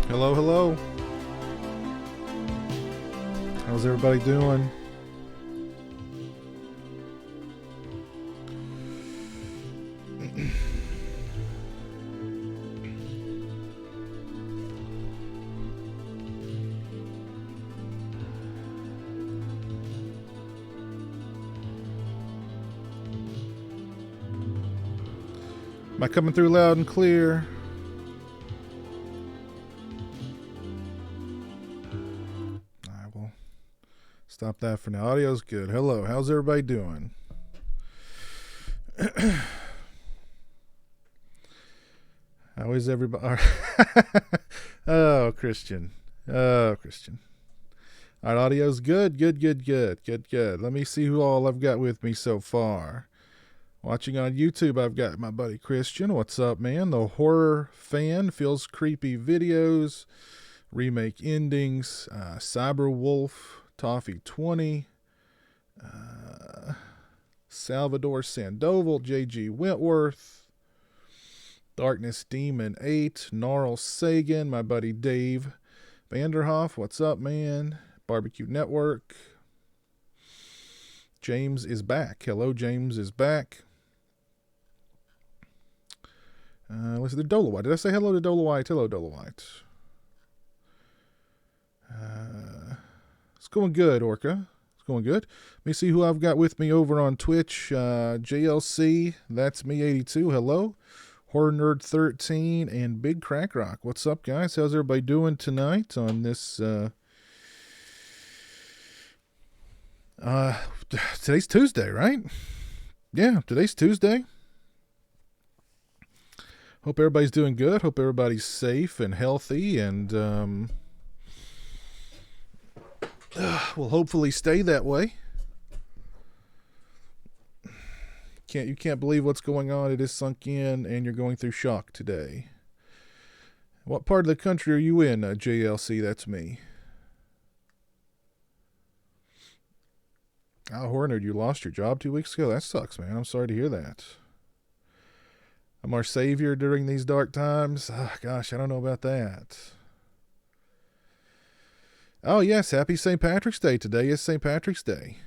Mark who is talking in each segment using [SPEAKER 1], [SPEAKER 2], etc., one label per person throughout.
[SPEAKER 1] Hello, hello. How's everybody doing? Am I coming through loud and clear? I will stop that for now. Audio's good. Hello, how's everybody doing? How is everybody? Oh, Christian. Oh, Christian. All right, audio's good. Good. Let me see who all I've got with me so far. Watching on YouTube, I've got my buddy Christian. What's up, man? The horror fan, feels creepy videos, remake endings, Cyberwolf, Toffee 20, Salvador Sandoval, JG Wentworth, Darkness Demon 8, Gnarl Sagan, my buddy Dave Vanderhoff. What's up, man? Barbecue Network. James is back. Hello, James is back. Let's see, the Dolowite. Did I say hello to Dolowite? Hello, Dolowite. It's going good, Orca. It's going good. Let me see who I've got with me over on Twitch. JLC, that's me 82. Hello. Horror Nerd 13 and Big Crack Rock. What's up, guys? How's everybody doing tonight on this? Today's Tuesday, right? Yeah, today's Tuesday. Hope everybody's doing good. Hope everybody's safe and healthy, and will hopefully stay that way. You can't believe what's going on. It is sunk in, and you're going through shock today. What part of the country are you in, JLC? That's me. Oh, Horner, you lost your job 2 weeks ago? That sucks, man. I'm sorry to hear that. I'm our savior during these dark times. Oh, gosh, I don't know about that. Oh, yes, happy St. Patrick's Day. Today is St. Patrick's Day.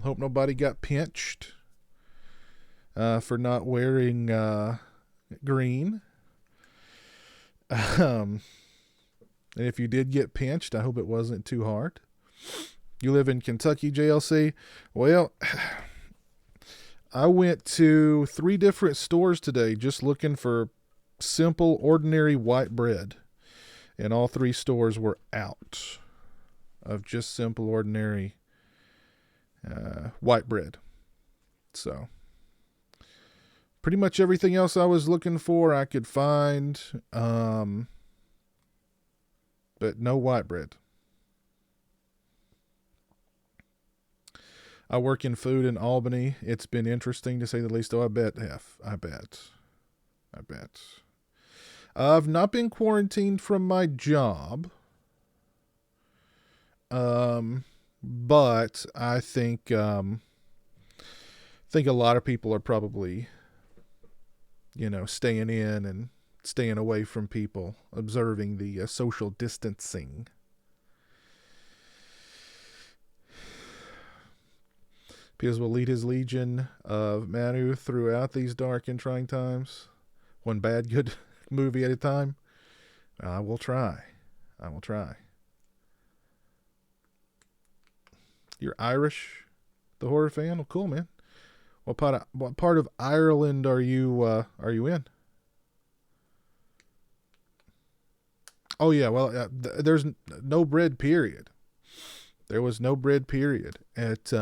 [SPEAKER 1] Hope nobody got pinched for not wearing green. And if you did get pinched, I hope it wasn't too hard. You live in Kentucky, JLC? Well, I went to 3 different stores today just looking for simple, ordinary white bread. And all 3 stores were out of just simple, ordinary white bread. So, pretty much everything else I was looking for I could find, but no white bread. I work in food in Albany. It's been interesting to say the least. Oh, I bet. I've not been quarantined from my job. But I think a lot of people are probably, staying in and staying away from people, observing the social distancing. Piers will lead his legion of Manu throughout these dark and trying times. One bad, good movie at a time. I will try. You're Irish, the horror fan? Well, cool, man. What part of Ireland are you in? Oh yeah, well, there's no bread. Period. There was no bread. Period at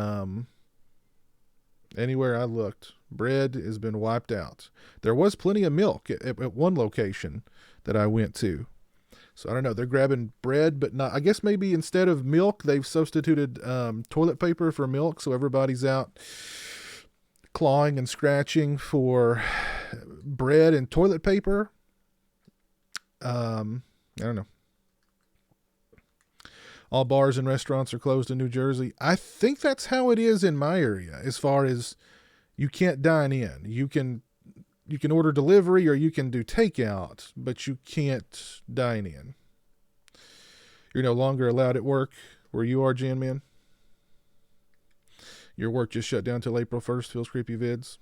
[SPEAKER 1] anywhere I looked. Bread has been wiped out. There was plenty of milk at one location that I went to. So I don't know. They're grabbing bread, but not. I guess maybe instead of milk, they've substituted toilet paper for milk. So everybody's out clawing and scratching for bread and toilet paper. I don't know. All bars and restaurants are closed in New Jersey. I think that's how it is in my area, as far as you can't dine in. You can you can order delivery or you can do takeout, but you can't dine in. You're no longer allowed at work where you are, Jan Man. Your work just shut down till April 1st, Feels Creepy Vids.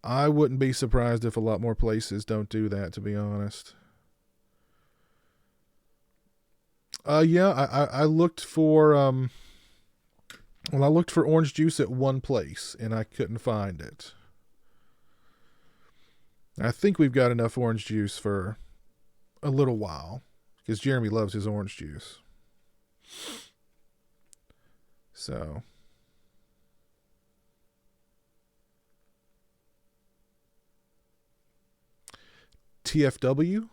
[SPEAKER 1] I wouldn't be surprised if a lot more places don't do that, to be honest. I looked for I looked for orange juice at one place and I couldn't find it. I think we've got enough orange juice for a little while because Jeremy loves his orange juice. So TFW?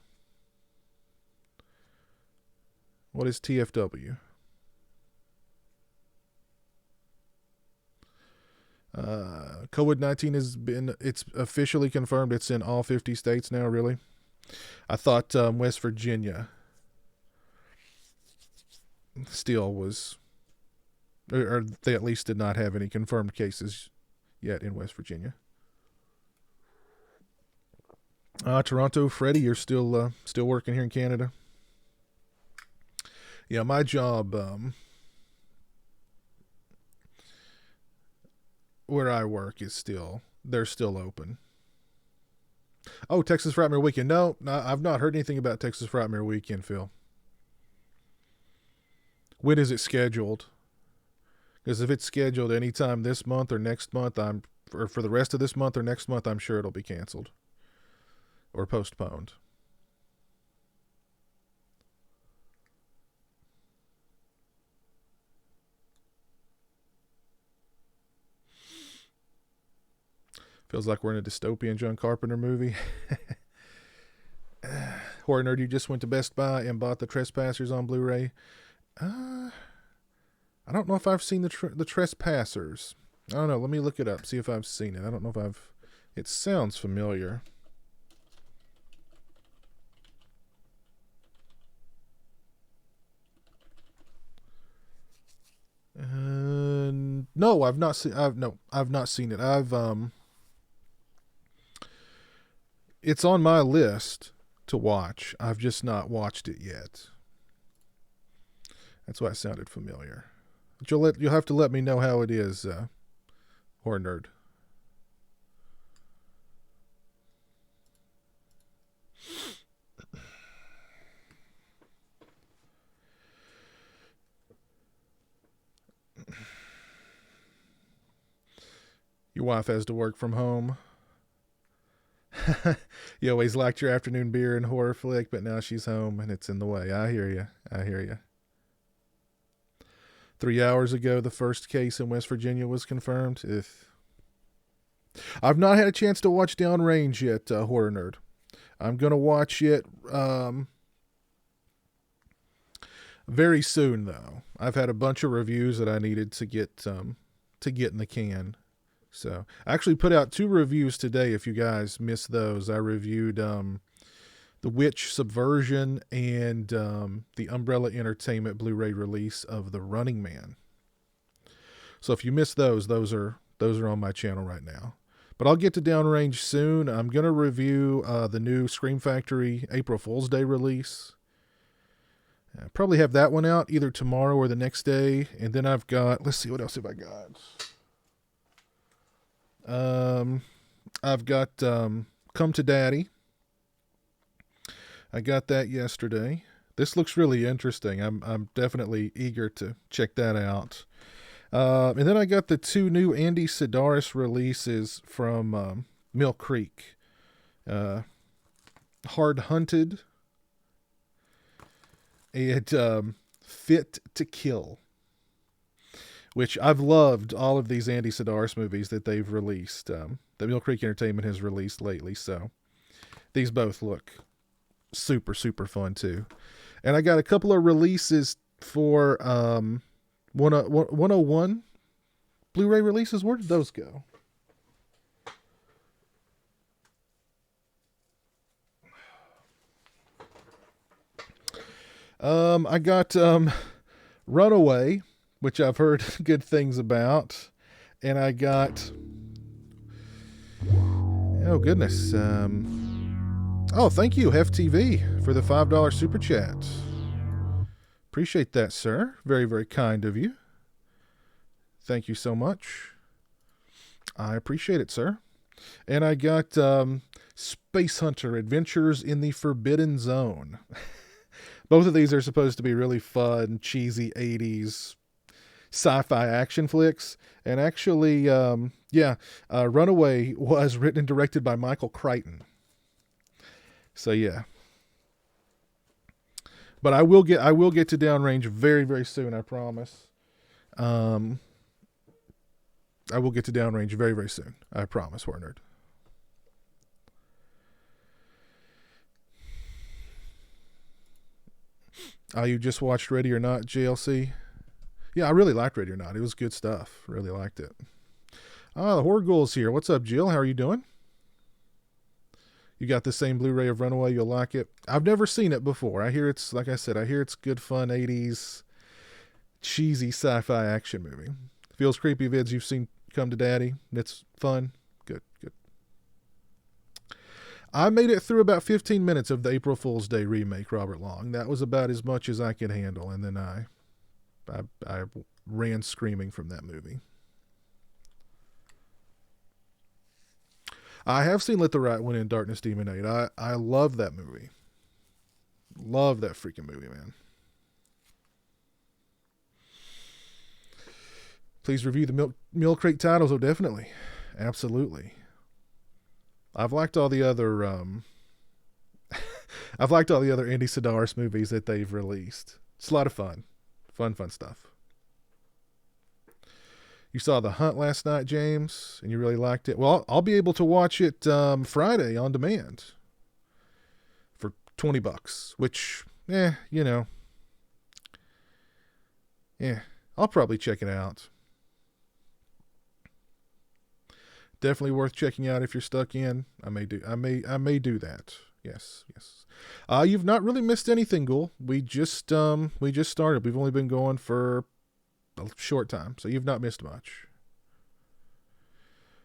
[SPEAKER 1] What is TFW? COVID-19 it's officially confirmed. It's in all 50 states now, really. I thought West Virginia still was, or they at least did not have any confirmed cases yet in West Virginia. Toronto, Freddie, you're still working here in Canada. Yeah, my job, where I work they're still open. Oh, Texas Frightmare Weekend. No, I've not heard anything about Texas Frightmare Weekend, Phil. When is it scheduled? Because if it's scheduled anytime this month or next month, or for the rest of this month or next month, I'm sure it'll be canceled or postponed. Feels like we're in a dystopian John Carpenter movie. Horror Nerd, you just went to Best Buy and bought The Trespassers on Blu-ray. I don't know if I've seen the Trespassers. I don't know. Let me look it up, see if I've seen it. I don't know if it sounds familiar. No, I've not seen. I've not seen it. It's on my list to watch. I've just not watched it yet. That's why it sounded familiar. But you'll have to let me know how it is, Horror Nerd. Your wife has to work from home. You always liked your afternoon beer and horror flick, but now she's home and it's in the way. I hear you. 3 hours ago, the first case in West Virginia was confirmed. I've not had a chance to watch Downrange yet, Horror Nerd. I'm going to watch it very soon, though. I've had a bunch of reviews that I needed to get in the can. So I actually put out 2 reviews today. If you guys missed those, I reviewed The Witch Subversion and the Umbrella Entertainment Blu-ray release of The Running Man. So if you missed those are on my channel right now. But I'll get to Downrange soon. I'm going to review the new Scream Factory April Fool's Day release. I'll probably have that one out either tomorrow or the next day. And then I've got, let's see, what else have I got? I've got Come to Daddy. I got that yesterday. This looks really interesting. I'm definitely eager to check that out. And then I got the 2 new Andy Sidaris releases from Mill Creek. Hard Hunted and Fit to Kill, which I've loved all of these Andy Sidaris movies that they've released, that Mill Creek Entertainment has released lately. So these both look super, super fun too. And I got a couple of releases for 101 Blu-ray releases. Where did those go? I got Runaway, which I've heard good things about, and I got Oh, goodness. Oh, thank you, Hef TV, for the $5 super chat. Appreciate that, sir. Very, very kind of you. Thank you so much. I appreciate it, sir. And I got Space Hunter Adventures in the Forbidden Zone. Both of these are supposed to be really fun, cheesy 80s sci-fi action flicks. And actually, Runaway was written and directed by Michael Crichton. So yeah. But I will get to Downrange very, very soon, I promise. I will get to Downrange very, very soon. I promise, Horror Nerd. You just watched Ready or Not, JLC? Yeah, I really liked Ready or Not. It was good stuff. Really liked it. The Horror Ghouls here. What's up, Jill? How are you doing? You got the same Blu-ray of Runaway. You'll like it. I've never seen it before. I hear it's, like I said, I hear it's good fun 80s cheesy sci-fi action movie. Feels creepy vids you've seen come to daddy. It's fun. Good. I made it through about 15 minutes of the April Fool's Day remake, Robert Long. That was about as much as I could handle, and then I ran screaming from that movie. I have seen Let the Right One in, Darkness Demon 8. I love that movie. Love that freaking movie, man. Please review the Mill Creek titles. Oh, definitely. Absolutely. I've liked all the other Andy Sidaris movies that they've released. It's a lot of fun. Fun stuff. You saw The Hunt last night, James, and you really liked it. Well, I'll be able to watch it Friday on demand for $20, which, I'll probably check it out. Definitely worth checking out if you're stuck in. I may do that. Yes. You've not really missed anything, Ghoul. We just started. We've only been going for a short time, so you've not missed much.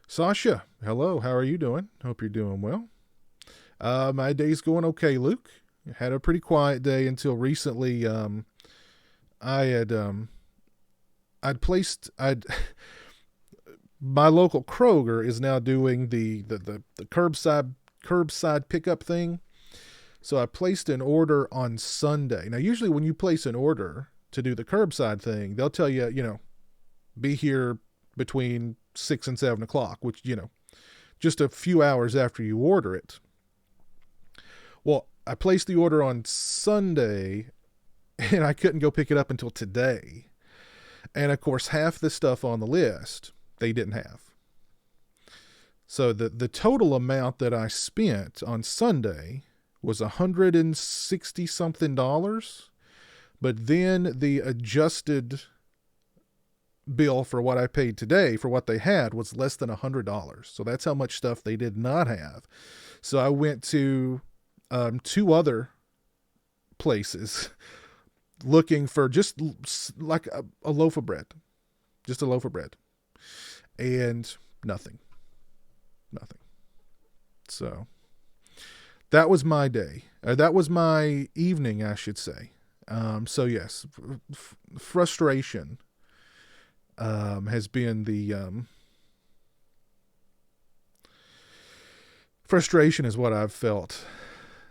[SPEAKER 1] Sasha, hello. How are you doing? Hope you're doing well. My day's going okay, Luke. Had a pretty quiet day until recently. My local Kroger is now doing the curbside pickup thing. So I placed an order on Sunday. Now, usually when you place an order to do the curbside thing, they'll tell you, be here between 6 and 7 o'clock, which, just a few hours after you order it. Well, I placed the order on Sunday and I couldn't go pick it up until today. And of course, half the stuff on the list they didn't have. So the total amount that I spent on Sunday was $160 something. But then the adjusted bill for what I paid today for what they had was less than $100. So that's how much stuff they did not have. So I went to 2 other places looking for just like a loaf of bread. Just a loaf of bread. And nothing. So that was my day. That was my evening, I should say. So yes, frustration has been the frustration is what I've felt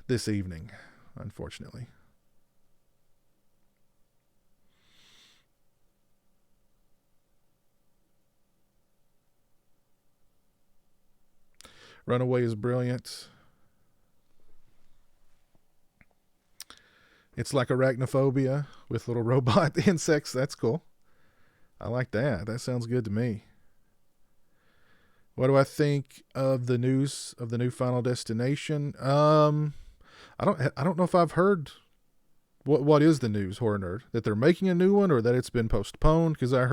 [SPEAKER 1] this evening, unfortunately. Runaway is brilliant. It's like arachnophobia with little robot insects. That's cool. I like that. That sounds good to me. What do I think of the news of the new Final Destination? I don't know if I've heard what is the news, Horror Nerd, that they're making a new one or that it's been postponed, because I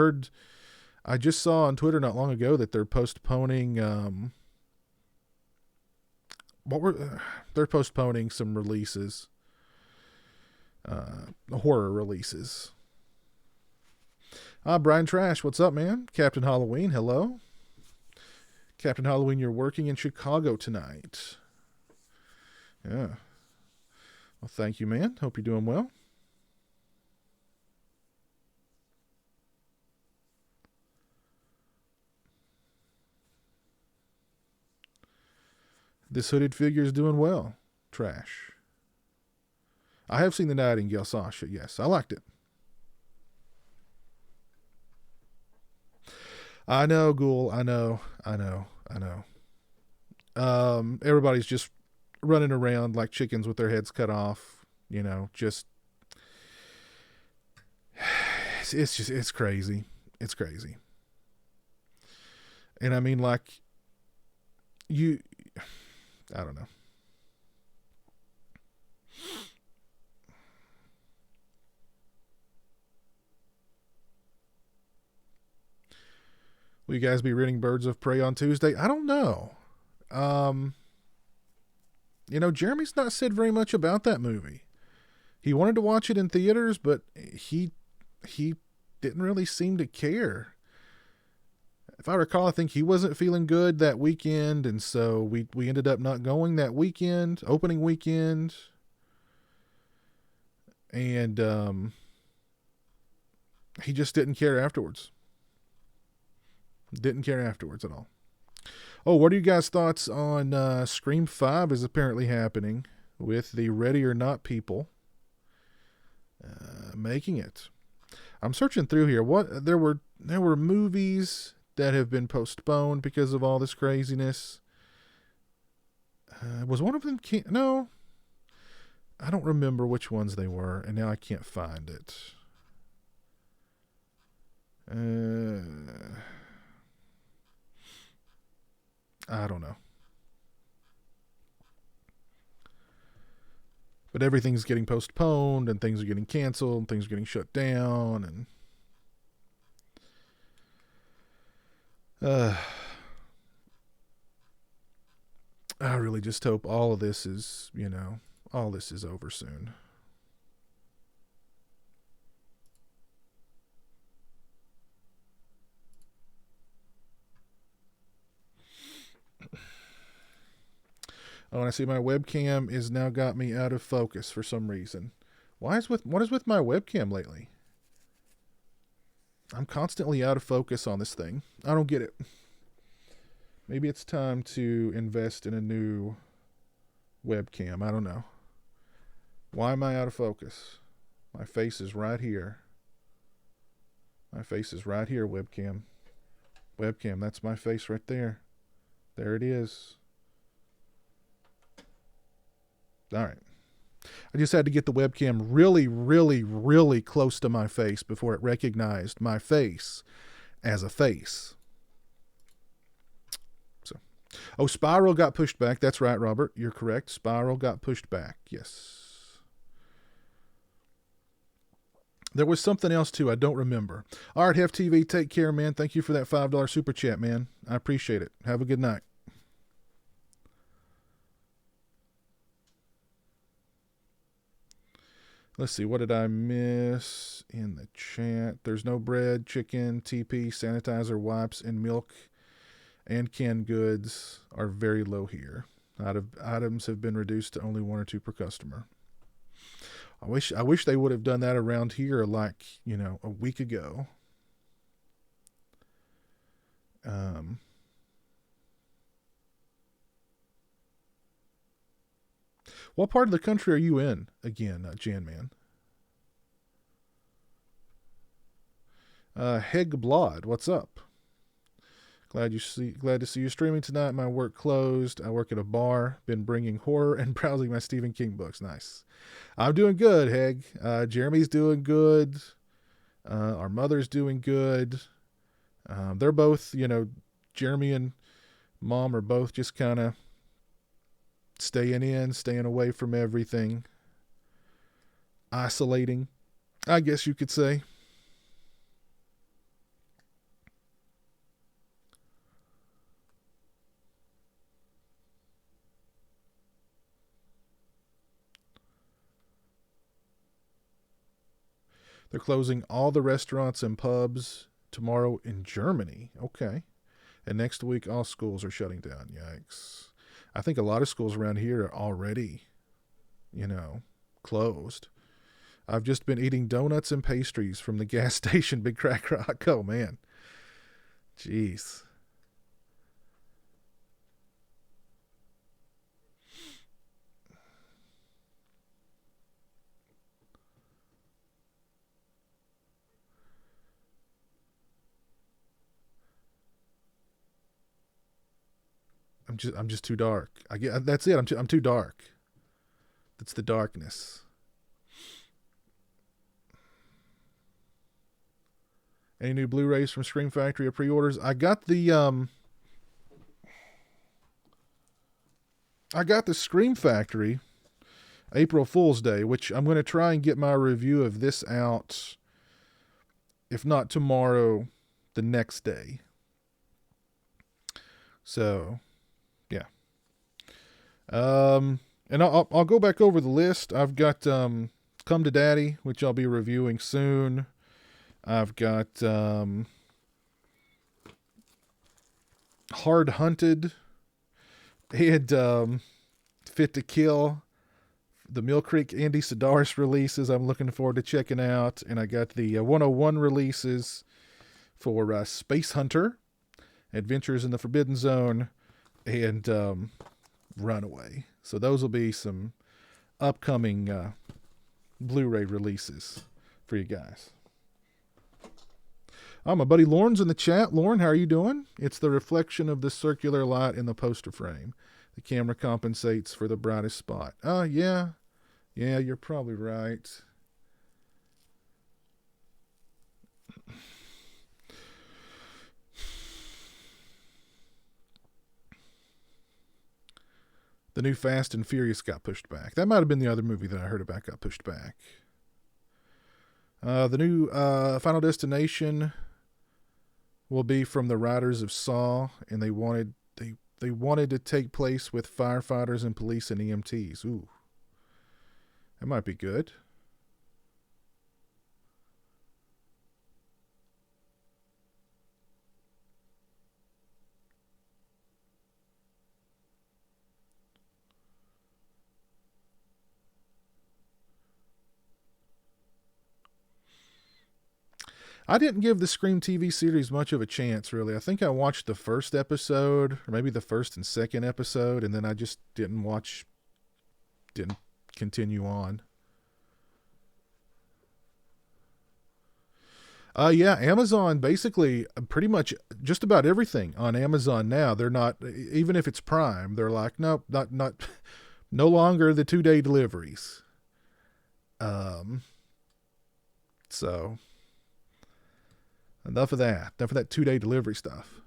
[SPEAKER 1] just saw on Twitter not long ago that they're postponing they're postponing some releases, horror releases. Brian Trash, what's up, man? Captain Halloween, hello. Captain Halloween, you're working in Chicago tonight. Yeah. Well, thank you, man. Hope you're doing well. This hooded figure is doing well. Trash. I have seen the Nightingale, Sasha. Yes, I liked it. I know, Ghoul. I know. Everybody's just running around like chickens with their heads cut off. Just it's crazy. It's crazy. And I mean, like, I don't know. Will you guys be reading Birds of Prey on Tuesday? I don't know. Um, Jeremy's not said very much about that movie. He wanted to watch it in theaters, but he didn't really seem to care. If I recall, I think he wasn't feeling good that weekend, and so we ended up not going that weekend, opening weekend. And he just didn't care afterwards. Didn't care afterwards at all. Oh, what are you guys' thoughts on Scream 5 is apparently happening with the Ready or Not people making it? I'm searching through here. What there were movies that have been postponed because of all this craziness. Was one of them no? I don't remember which ones they were, and now I can't find it. I don't know. But everything's getting postponed, and things are getting canceled, and things are getting shut down, and I really just hope all of this is, all this is over soon. Oh, and I see my webcam is now got me out of focus for some reason. What is with my webcam lately? I'm constantly out of focus on this thing. I don't get it. Maybe it's time to invest in a new webcam. I don't know. Why am I out of focus? My face is right here. My face is right here, webcam. Webcam, that's my face right there. There it is. All right. I just had to get the webcam really, really, really close to my face before it recognized my face as a face. So, Spiral got pushed back. That's right, Robert. You're correct. Spiral got pushed back. Yes. There was something else too. I don't remember. All right, Hef TV, take care, man. Thank you for that $5 super chat, man. I appreciate it. Have a good night. Let's see, what did I miss in the chat? There's no bread, chicken, TP, sanitizer, wipes, and milk and canned goods are very low here. Items have been reduced to only 1 or 2 per customer. I wish they would have done that around here like, a week ago. What part of the country are you in again, Jan Man? Hegblad, what's up? Glad to see you streaming tonight. My work closed. I work at a bar. Been bringing horror and browsing my Stephen King books. Nice. I'm doing good, Heg. Jeremy's doing good. Our mother's doing good. They're both, Jeremy and Mom are both just kind of staying away from everything. Isolating, I guess you could say. They're closing all the restaurants and pubs tomorrow in Germany. Okay. And next week, all schools are shutting down. Yikes. I think a lot of schools around here are already, closed. I've just been eating donuts and pastries from the gas station, Big Crack Rock. Oh, man. Jeez. I'm just too dark. That's it. I'm too dark. That's the darkness. Any new Blu-rays from Scream Factory or pre-orders? I got the Scream Factory April Fool's Day, which I'm going to try and get my review of this out, if not tomorrow, the next day. So, yeah. And I'll go back over the list. I've got Come to Daddy, which I'll be reviewing soon. I've got Hard Hunted and Fit to Kill, the Mill Creek Andy Sidaris releases I'm looking forward to checking out. And I got the 101 releases for Space Hunter, Adventures in the Forbidden Zone, and Runaway. So those will be some upcoming Blu-ray releases for you guys. My buddy Lauren's in the chat. Lauren, how are you doing? It's the reflection of the circular light in the poster frame. The camera compensates for the brightest spot. Yeah. Yeah, you're probably right. The new Fast and Furious got pushed back. That might have been the other movie that I heard about got pushed back. The new Final Destination will be from the writers of Saw, and they wanted to take place with firefighters and police and EMTs. Ooh, that might be good. I didn't give the Scream TV series much of a chance, really. I think I watched the first episode, or maybe the first and second episode, and then I just didn't continue on. Yeah, Amazon, basically pretty much just about everything on Amazon now. They're not, even if it's Prime, they're like, nope, not no longer the 2-day deliveries. So enough of that 2-day delivery stuff.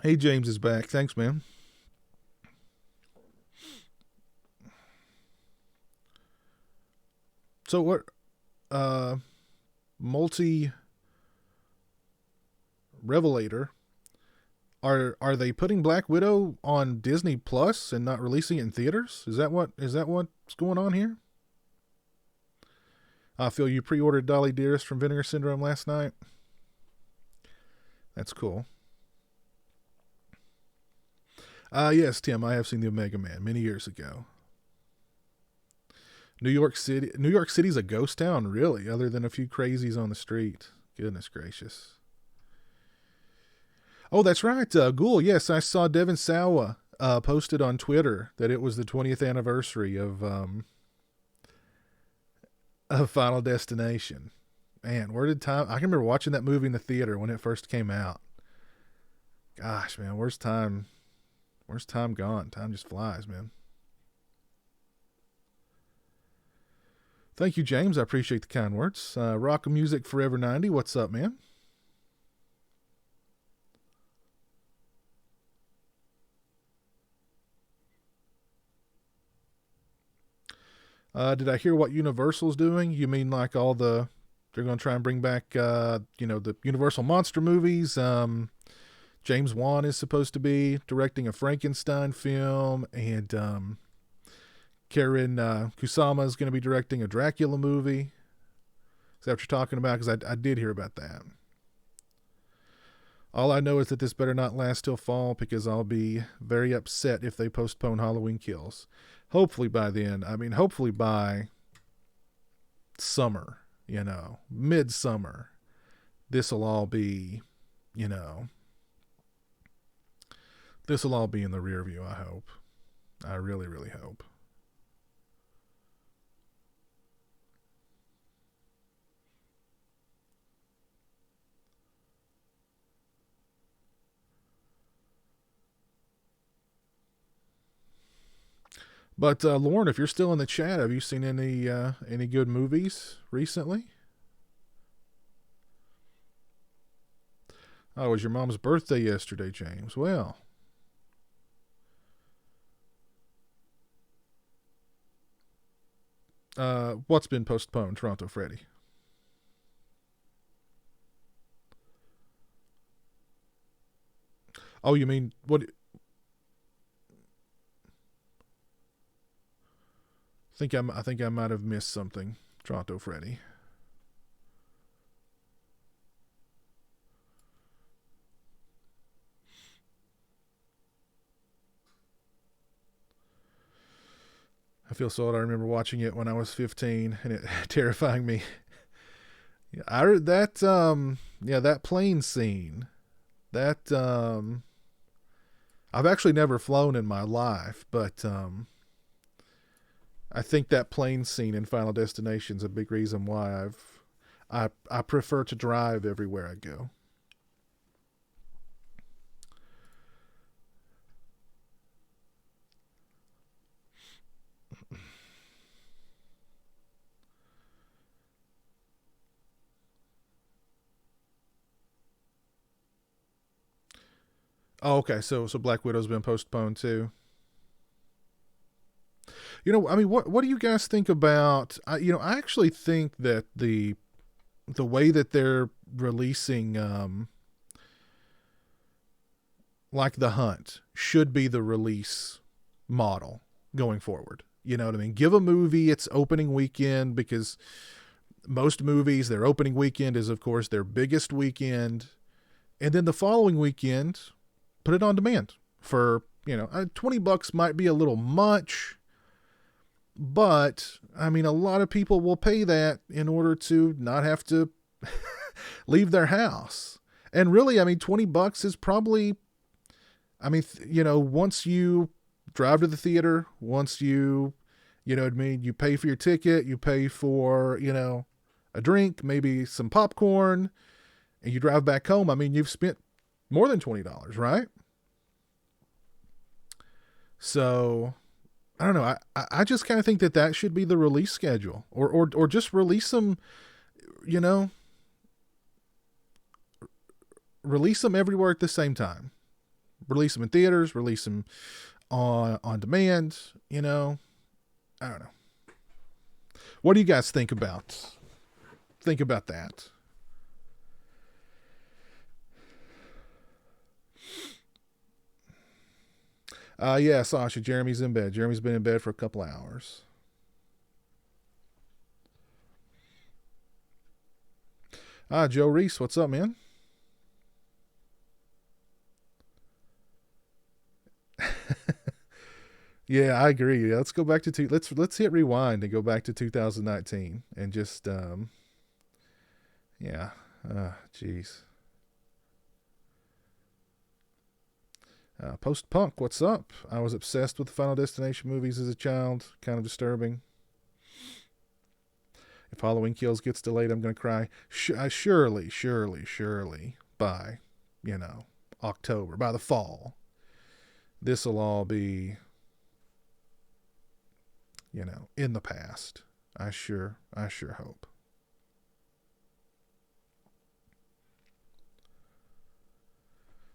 [SPEAKER 1] Hey, James is back. Thanks, man. So what, multi Revelator, are they putting Black Widow on Disney Plus and not releasing it in theaters? Is that what's going on here? I feel you pre-ordered Dolly Dearest from Vinegar Syndrome last night. That's cool. Yes, Tim, I have seen the Omega Man many years ago. New York City's a ghost town, really, other than a few crazies on the street. Goodness gracious. Oh, that's right. Ghoul, yes, I saw Devin Sawa posted on Twitter that it was the 20th anniversary of Final Destination. Man, where did time... I can remember watching that movie in the theater when it first came out. Gosh, man, where's time gone? Time just flies, man. Thank you, James. I appreciate the kind words. Rock Music Forever 90. What's up, man? Did I hear what Universal's doing? You mean like they're going to try and bring back, the Universal monster movies? James Wan is supposed to be directing a Frankenstein film, and Karen Kusama is going to be directing a Dracula movie. Is that what you're talking about? Because I did hear about that. All I know is that this better not last till fall because I'll be very upset if they postpone Halloween Kills. Hopefully by then. I mean, hopefully by summer, midsummer. This'll all be, you know, this will all be in the rear view, I hope. I really, really hope. But Lauren, if you're still in the chat, have you seen any good movies recently? Oh, it was your mom's birthday yesterday, James. Well, what's been postponed, Toronto Freddy? Oh, you mean what? I think I might have missed something, Toronto Freddy. I feel so old. I remember watching it when I was 15 and it terrifying me. I that that plane scene. That I've actually never flown in my life, but I think that plane scene in Final Destination is a big reason why I prefer to drive everywhere I go. Oh, okay. So Black Widow's been postponed too. I mean, what do you guys think about? I actually think that the way that they're releasing, like The Hunt, should be the release model going forward. You know what I mean? Give a movie its opening weekend because most movies, their opening weekend is, of course, their biggest weekend. And then the following weekend, put it on demand for, $20 might be a little much, but I mean, a lot of people will pay that in order to not have to leave their house. And really, I mean, $20 is probably, I mean, once you drive to the theater, once you know what I mean, you pay for your ticket, you pay for, a drink, maybe some popcorn, and you drive back home. I mean, you've spent more than $20, right? So I don't know. I just kind of think that should be the release schedule, or just release them. You know, release them everywhere at the same time. Release them in theaters. Release them on demand. I don't know. What do you guys think about that? Yeah, Sasha. Jeremy's in bed. Jeremy's been in bed for a couple hours. Joe Reese, what's up, man? Yeah, I agree. Yeah, let's go back to let's hit rewind and go back to 2019 and just yeah, jeez. Post punk, what's up? I was obsessed with the Final Destination movies as a child. Kind of disturbing. If Halloween Kills gets delayed, I'm gonna cry. Surely, by October, by the fall, this will all be in the past. I sure hope.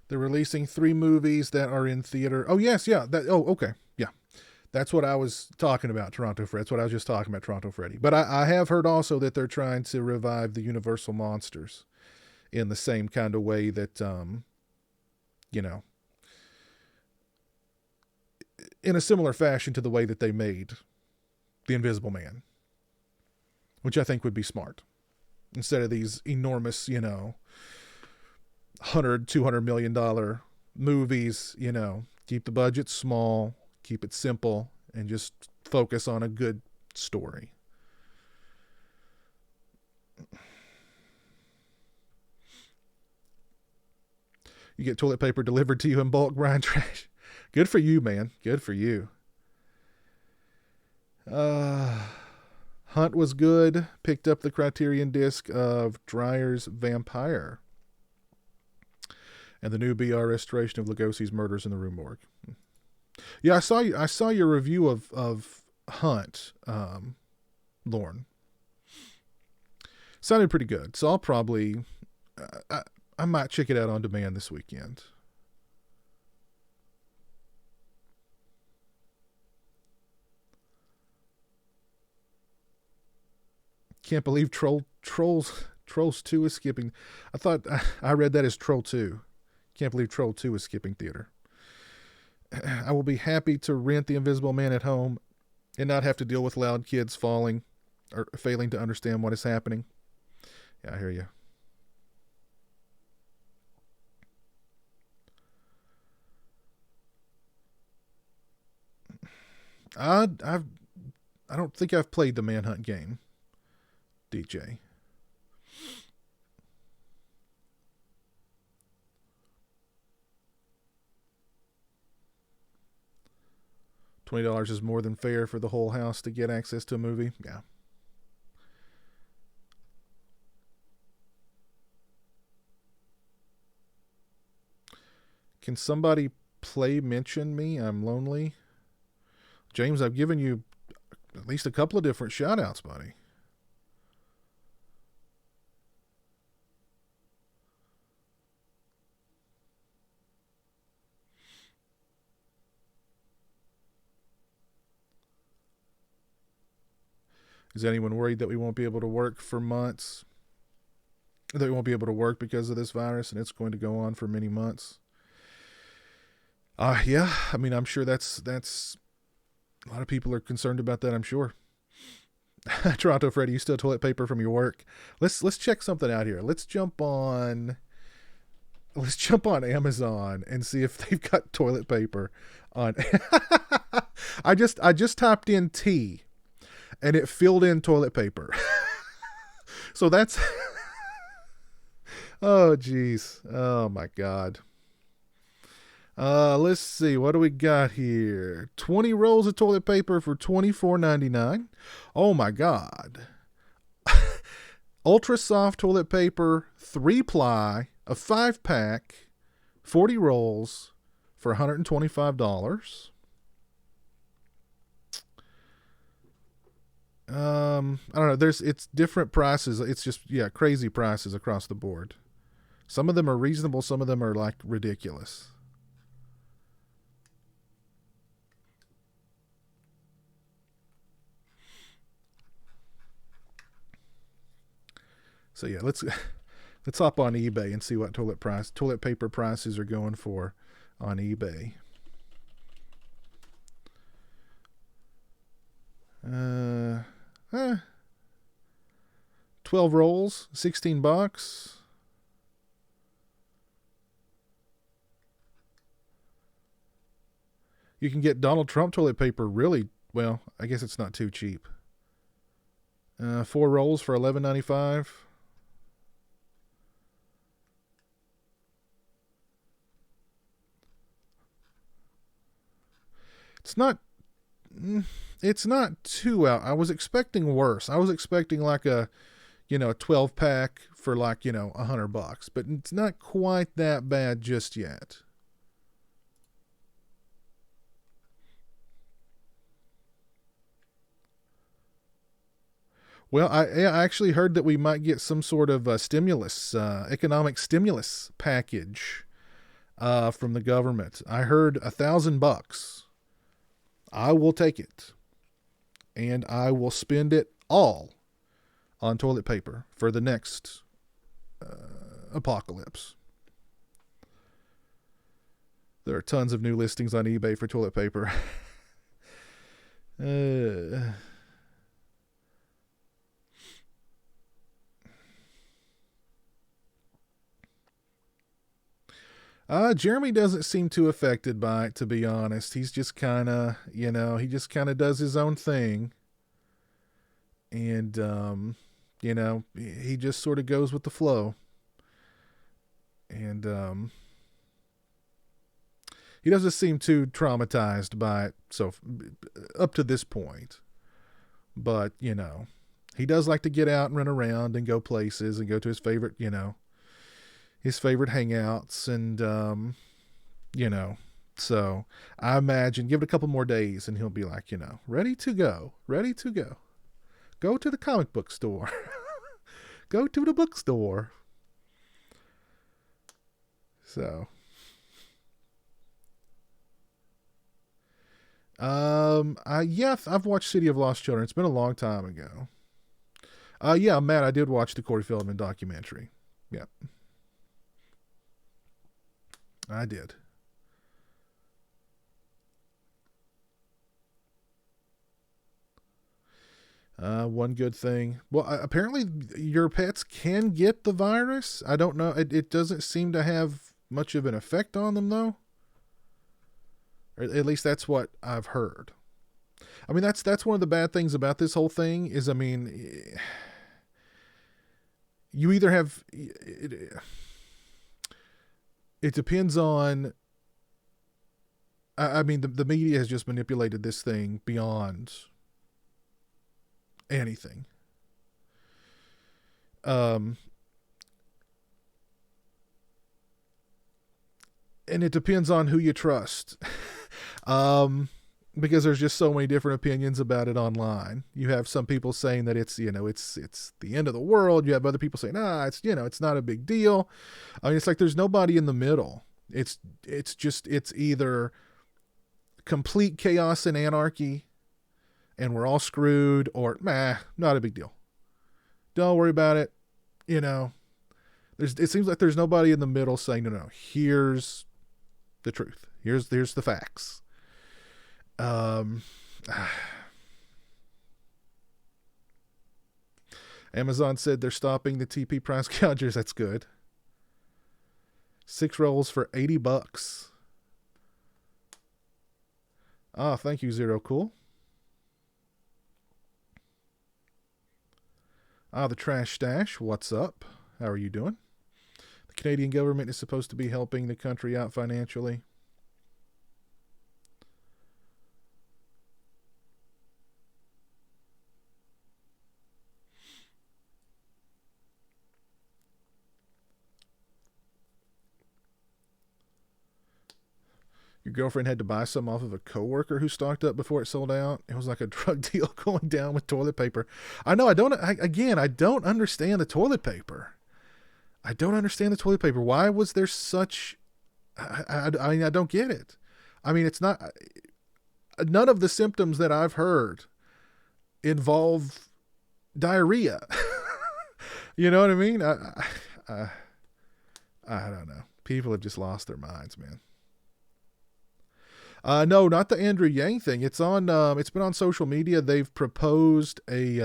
[SPEAKER 1] They're releasing 3 movies that are in theater. Oh yes, yeah. Okay, yeah. That's what I was talking about, Toronto Freddy. That's what I was just talking about, Toronto Freddy. But I have heard also that they're trying to revive the Universal monsters in the same kind of way that, you know, in a similar fashion to the way that they made the Invisible Man, which I think would be smart instead of these enormous, $100-200 million movies. Keep the budget small, keep it simple, and just focus on a good story. You get toilet paper delivered to you in bulk, Brian Trash. Good for you, man. Good for you. Uh, Hunt was good. Picked up the Criterion disc of Dreyer's Vampire and the new BR restoration of Lugosi's Murders in the Rue Morgue. Yeah, I saw your review of Hunt, Lorne. Sounded pretty good. So I'll probably I might check it out on demand this weekend. Can't believe Trolls 2 is skipping. I thought I read that as Troll 2. Can't believe Troll 2 is skipping theater. I will be happy to rent The Invisible Man at home and not have to deal with loud kids falling or failing to understand what is happening. Yeah, I hear you. I don't think I've played the Manhunt game, DJ. $20 is more than fair for the whole house to get access to a movie. Yeah. Can somebody play mention me? I'm lonely. James, I've given you at least a couple of different shout outs, buddy. Is anyone worried that we won't be able to work for months? That we won't be able to work because of this virus and it's going to go on for many months? Yeah. I mean, I'm sure that's a lot of people are concerned about that, I'm sure. Toronto Freddy, you steal toilet paper from your work. Let's check something out here. Let's jump on Amazon and see if they've got toilet paper on. I just typed in tea and it filled in toilet paper. So that's oh geez. Oh my god. Let's see. What do we got here? 20 rolls of toilet paper for $24.99. Oh my god. Ultra soft toilet paper, 3-ply, a 5-pack, 40 rolls for $125. I don't know. It's different prices. It's just, yeah, crazy prices across the board. Some of them are reasonable. Some of them are like ridiculous. So yeah, let's hop on eBay and see what toilet paper prices are going for on eBay. 12 rolls, $16. You can get Donald Trump toilet paper really well. I guess it's not too cheap. 4 rolls for $11.95. It's not. It's not too out. I was expecting worse. I was expecting like a 12 pack for like $100, but it's not quite that bad just yet. Well, I actually heard that we might get some sort of economic stimulus package from the government. I heard $1,000. I will take it, and I will spend it all on toilet paper for the next apocalypse. There are tons of new listings on eBay for toilet paper. Jeremy doesn't seem too affected by it, to be honest. He's just kind of, he just kind of does his own thing. And, he just sort of goes with the flow. And, he doesn't seem too traumatized by it up to this point. But, he does like to get out and run around and go places and go to his favorite, his favorite hangouts and, you know, so I imagine give it a couple more days and he'll be like, ready to go, ready to go. Go to the comic book store. Go to the bookstore. So, I've watched City of Lost Children. It's been a long time ago. Yeah, Matt, I did watch the Corey Feldman documentary. Yeah, I did. One good thing. Well, apparently your pets can get the virus. I don't know. It doesn't seem to have much of an effect on them, though. Or at least that's what I've heard. I mean, that's one of the bad things about this whole thing is, I mean, you either have it depends on. I mean, the media has just manipulated this thing beyond anything. Um, and it depends on who you trust. um, because there's just so many different opinions about it online. You have some people saying that it's the end of the world. You have other people saying, it's not a big deal. I mean, it's like there's nobody in the middle. It's either complete chaos and anarchy and we're all screwed, or not a big deal. Don't worry about it. You know, it seems like there's nobody in the middle saying, no, here's the truth. Here's the facts. Um, Amazon said they're stopping the TP price gougers. That's good. 6 rolls for $80. Thank you, Zero Cool. The Trash Stash. What's up? How are you doing? The Canadian government is supposed to be helping the country out financially. Your girlfriend had to buy some off of a coworker who stocked up before it sold out. It was like a drug deal going down with toilet paper. I know. I don't understand the toilet paper. I don't understand the toilet paper. Why was there such? I don't get it. I mean, it's not. None of the symptoms that I've heard involve diarrhea. You know what I mean? I, I don't know. People have just lost their minds, man. No, not the Andrew Yang thing. It's on. It's been on social media. They've proposed a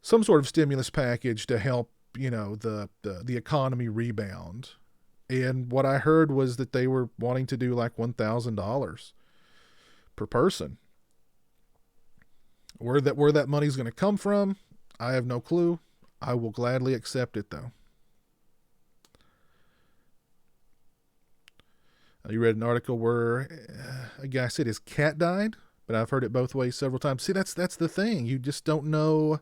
[SPEAKER 1] some sort of stimulus package to help the economy rebound. And what I heard was that they were wanting to do like $1,000 per person. Where that money's going to come from, I have no clue. I will gladly accept it though. You read an article where a guy said his cat died, but I've heard it both ways several times. See, that's the thing. You just don't know.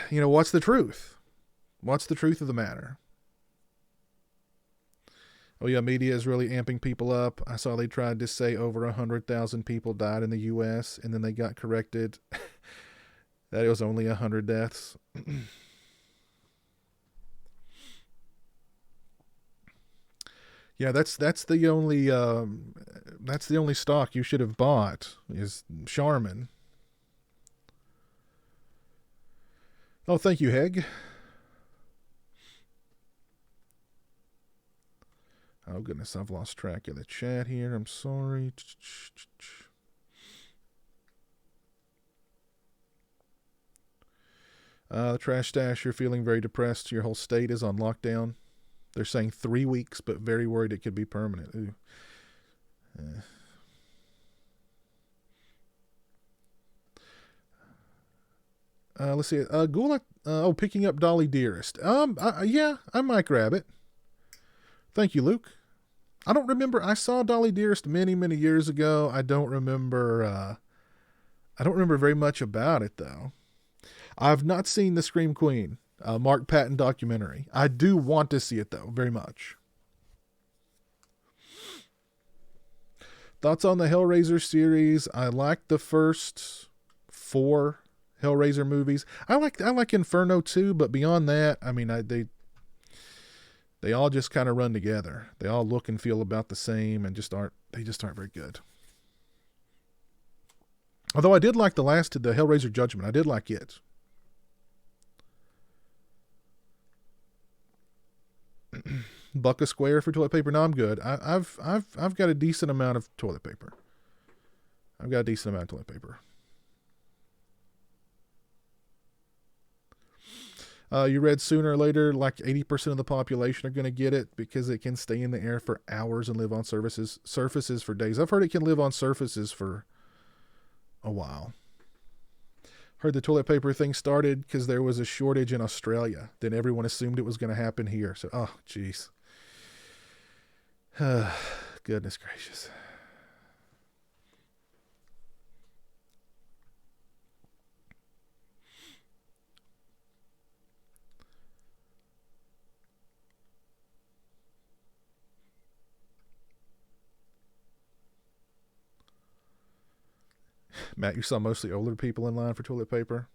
[SPEAKER 1] What's the truth? What's the truth of the matter? Oh yeah, media is really amping people up. I saw they tried to say over 100,000 people died in the U.S. and then they got corrected that it was only 100 deaths. Yeah, that's the only stock you should have bought is Charmin. Oh, thank you, Heg. Oh goodness, I've lost track of the chat here. I'm sorry. The Trash Stash, you're feeling very depressed. Your whole state is on lockdown. They're saying 3 weeks, but very worried it could be permanent. Ooh. Let's see. Gula, picking up Dolly Dearest. Yeah, I might grab it. Thank you, Luke. I don't remember. I saw Dolly Dearest many, many years ago. I don't remember. I don't remember very much about it though. I've not seen the Scream Queen, Mark Patton documentary. I do want to see it though, very much. Thoughts on the Hellraiser series? I like the first 4 Hellraiser movies. I like Inferno too, but beyond that, I mean, they all just kind of run together. They all look and feel about the same, and just aren't very good. Although I did like the Hellraiser Judgment. I did like it. Buck a square for toilet paper. No, I'm good. I've got a decent amount of toilet paper. You read sooner or later, like 80% of the population are going to get it because it can stay in the air for hours and live on surfaces for days. I've heard it can live on surfaces for a while. Heard the toilet paper thing started because there was a shortage in Australia. Then everyone assumed it was going to happen here. So, oh, jeez. Goodness gracious. Matt, you saw mostly older people in line for toilet paper?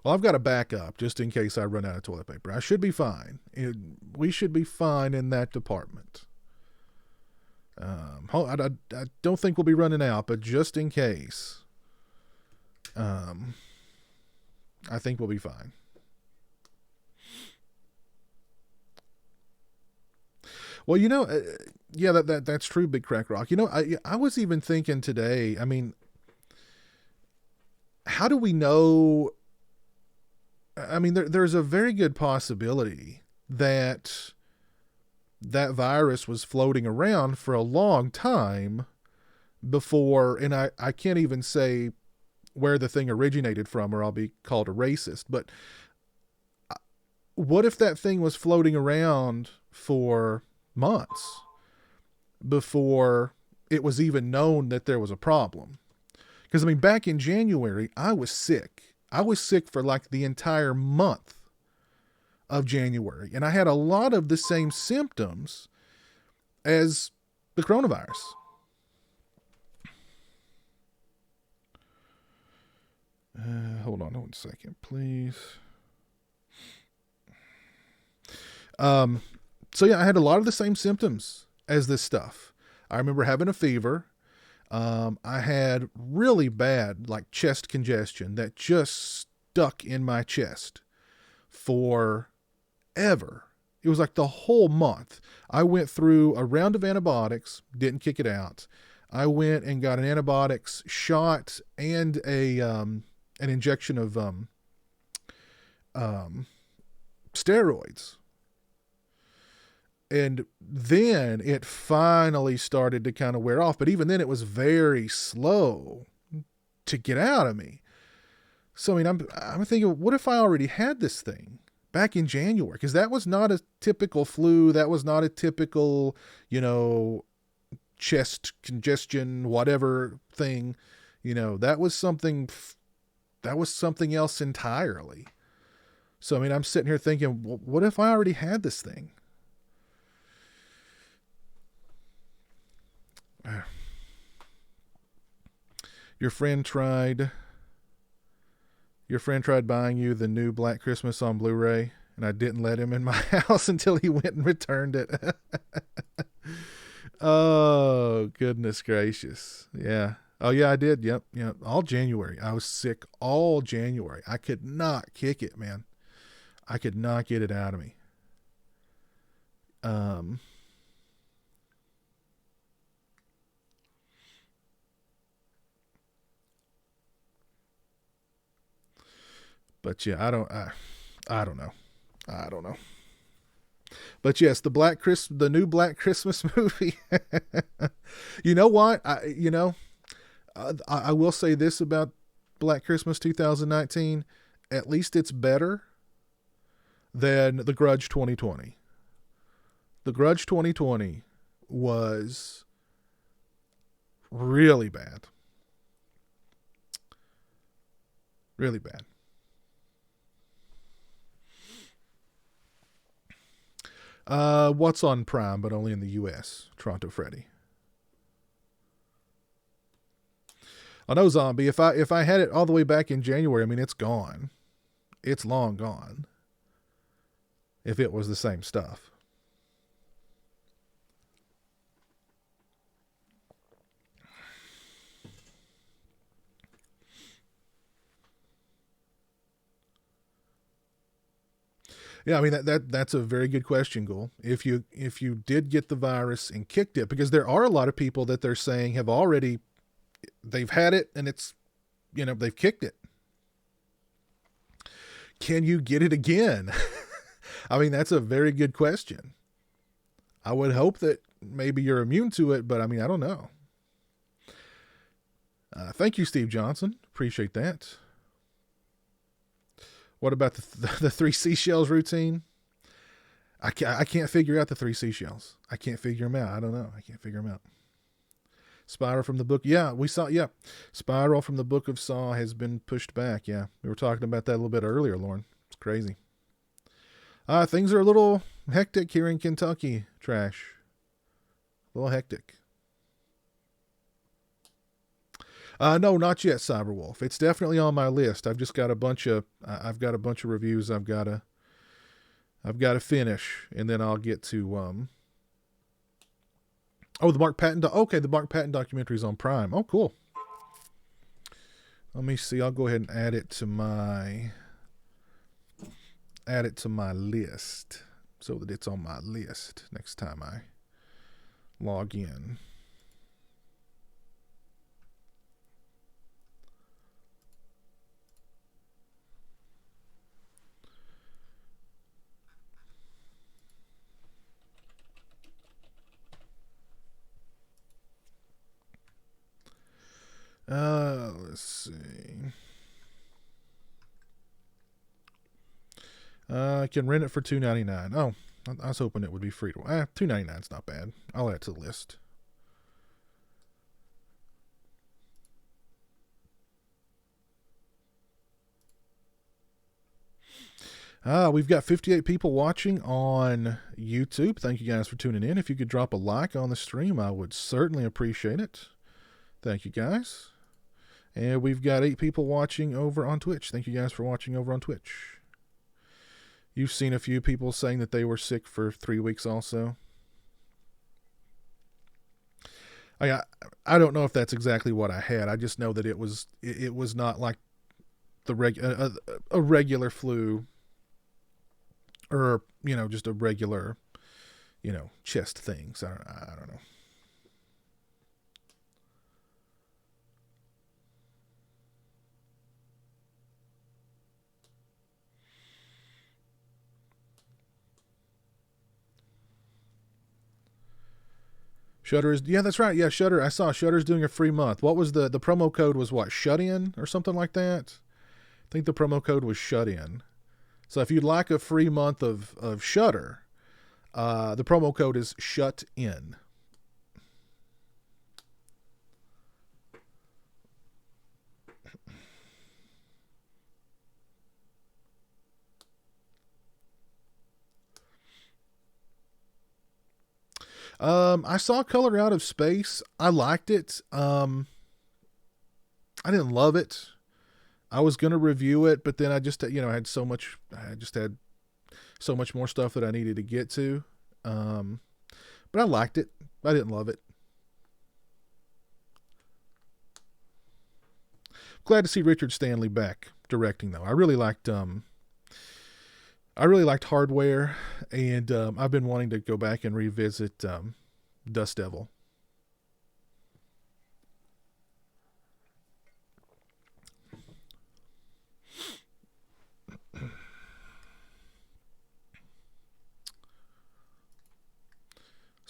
[SPEAKER 1] Well, I've got a backup just in case I run out of toilet paper. I should be fine. We should be fine in that department. I don't think we'll be running out, but just in case, I think we'll be fine. Well, yeah, that's true, Big Crack Rock. I was even thinking today. I mean, how do we know? I mean, there's a very good possibility that virus was floating around for a long time before, and I can't even say where the thing originated from, or I'll be called a racist. But what if that thing was floating around for months before it was even known that there was a problem? Because, I mean, back in January, I was sick. I was sick for like the entire month of January. And I had a lot of the same symptoms as the coronavirus. Hold on 1 second, please. So yeah, I had a lot of the same symptoms as this stuff. I remember having a fever. I had really bad, like, chest congestion that just stuck in my chest forever. It was like the whole month. I went through a round of antibiotics, didn't kick it out. I went and got an antibiotics shot and an injection of steroids. And then it finally started to kind of wear off. But even then it was very slow to get out of me. So, I mean, I'm thinking, what if I already had this thing back in January? Because that was not a typical flu. That was not a typical, chest congestion, whatever thing. That was something else entirely. So, I mean, I'm sitting here thinking, well, what if I already had this thing? Your friend tried buying you the new Black Christmas on Blu-ray, and I didn't let him in my house until he went and returned it. Oh, goodness gracious. Yeah. Oh, yeah, I did. Yep. All January. I was sick all January. I could not kick it, man. I could not get it out of me. But yeah, I don't know. I don't know. But yes, the new Black Christmas movie. You know what? I will say this about Black Christmas 2019. At least it's better than The Grudge 2020. The Grudge 2020 was really bad. Really bad. What's on Prime, but only in the U.S. Toronto Freddy. I know Zombie. If I had it all the way back in January, I mean it's gone. It's long gone. If it was the same stuff. Yeah, I mean that's a very good question, Ghoul. If you did get the virus and kicked it, because there are a lot of people that they're saying have already they've had it and it's they've kicked it. Can you get it again? I mean that's a very good question. I would hope that maybe you're immune to it, but I mean I don't know. Thank you, Steve Johnson. Appreciate that. What about the three seashells routine? I can't figure out the three seashells. I can't figure them out. I don't know. I can't figure them out. Spiral from the book. Yeah, we saw. Yeah, Spiral from the Book of Saw has been pushed back. Yeah, we were talking about that a little bit earlier, Lauren. It's crazy. Things are a little hectic here in Kentucky. Trash. A little hectic. No, not yet, Cyberwolf. It's definitely on my list. I've just got a bunch of reviews I've got to finish, and then I'll get to the Mark Patton. Okay, the Mark Patton documentary is on Prime. Oh, cool. Let me see. I'll go ahead and add it to my list so that it's on my list next time I log in. Let's see. I can rent it for $2.99. Oh, I was hoping it would be free to. $2.99 is not bad. I'll add it to the list. We've got 58 people watching on YouTube. Thank you guys for tuning in. If you could drop a like on the stream, I would certainly appreciate it. Thank you guys. And we've got 8 people watching over on Twitch. Thank you guys for watching over on Twitch. You've seen a few people saying that they were sick for 3 weeks also. I don't know if that's exactly what I had. I just know that it was not like a regular flu or just a regular chest thing. So I don't know. Shudder is, yeah, that's right. Yeah, Shudder. I saw Shudder's doing a free month. What was the promo code was what? Shut in or something like that? I think the promo code was shut in. So if you'd like a free month of Shudder, the promo code is shut in. I saw Color Out of Space. I liked it. I didn't love it. I was going to review it, but then I just, I had so much more stuff that I needed to get to. But I liked it. I didn't love it. Glad to see Richard Stanley back directing though. I really liked Hardware, and I've been wanting to go back and revisit Dust Devil.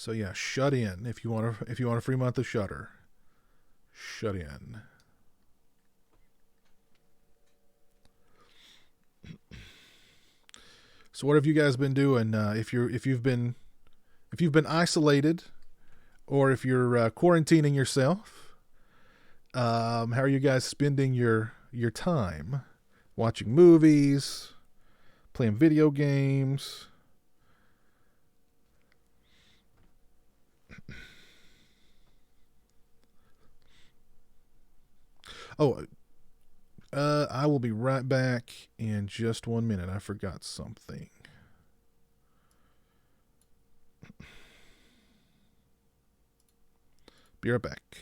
[SPEAKER 1] So yeah, shut in if you want a free month of Shudder. Shut in. So what have you guys been doing? If you've been isolated, or if you're quarantining yourself, how are you guys spending your time? Watching movies, playing video games. Oh, I will be right back in just 1 minute. I forgot something. Be right back.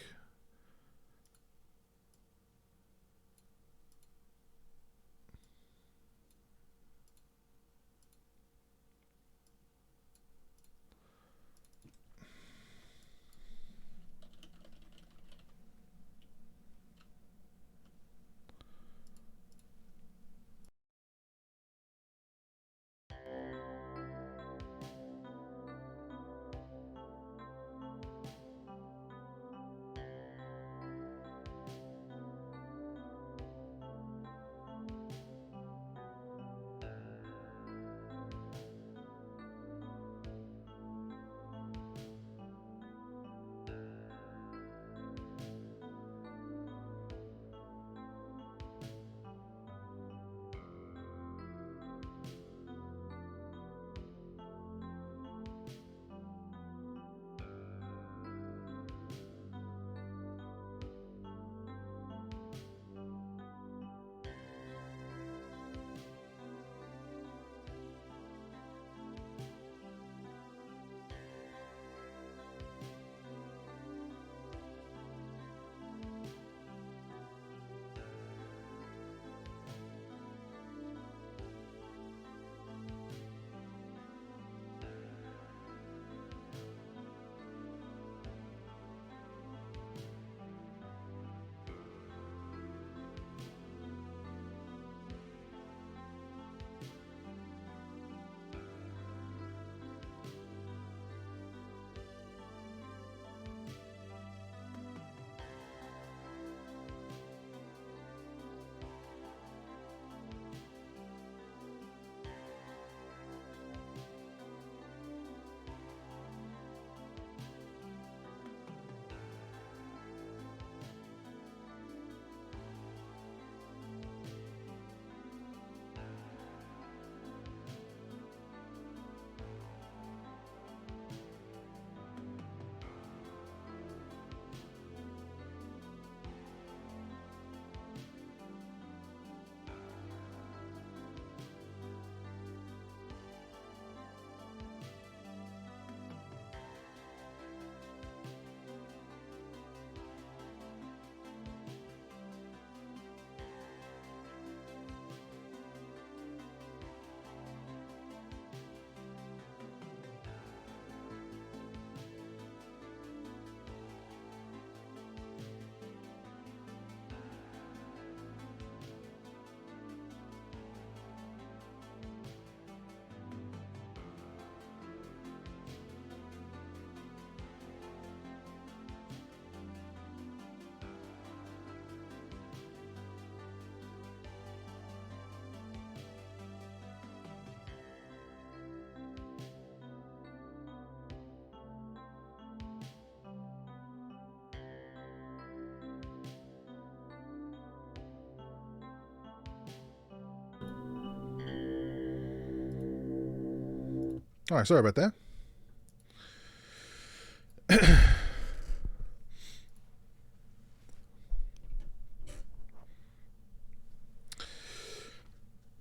[SPEAKER 1] All right, sorry about that.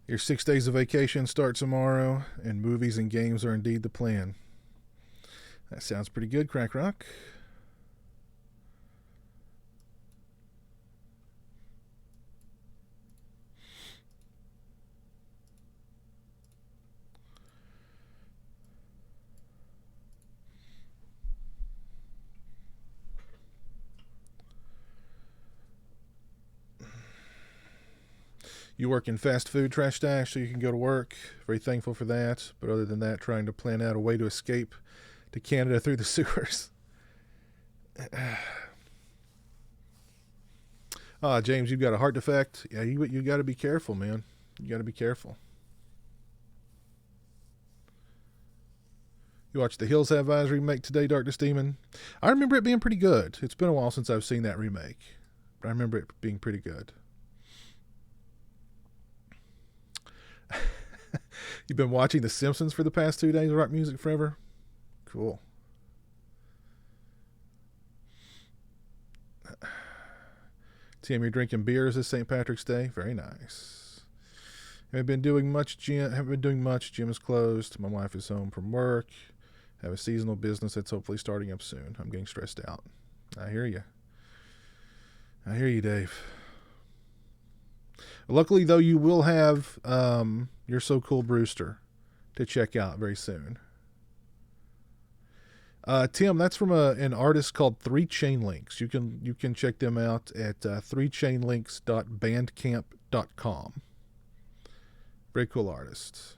[SPEAKER 1] Your 6 days of vacation start tomorrow, and movies and games are indeed the plan. That sounds pretty good, Crack Rock. You work in fast food, Trash Stash, so you can go to work. Very thankful for that. But other than that, trying to plan out a way to escape to Canada through the sewers. James, you've got a heart defect. Yeah, you got to be careful, man. You got to be careful. You watched the Hills Have Eyes remake today, Darkness Demon. I remember it being pretty good. It's been a while since I've seen that remake, but I remember it being pretty good. You've been watching The Simpsons for the past 2 days, Rock Music Forever? Cool. Tim, you're drinking beers this St. Patrick's Day? Very nice. Haven't been doing much. Gym is closed. My wife is home from work. Have a seasonal business that's hopefully starting up soon. I'm getting stressed out. I hear you. Dave. Luckily, though, you will have You're So Cool Brewster to check out very soon. Tim, that's from an artist called 3 Chain Links. You can check them out at 3chainlinks.bandcamp.com. Very cool artist.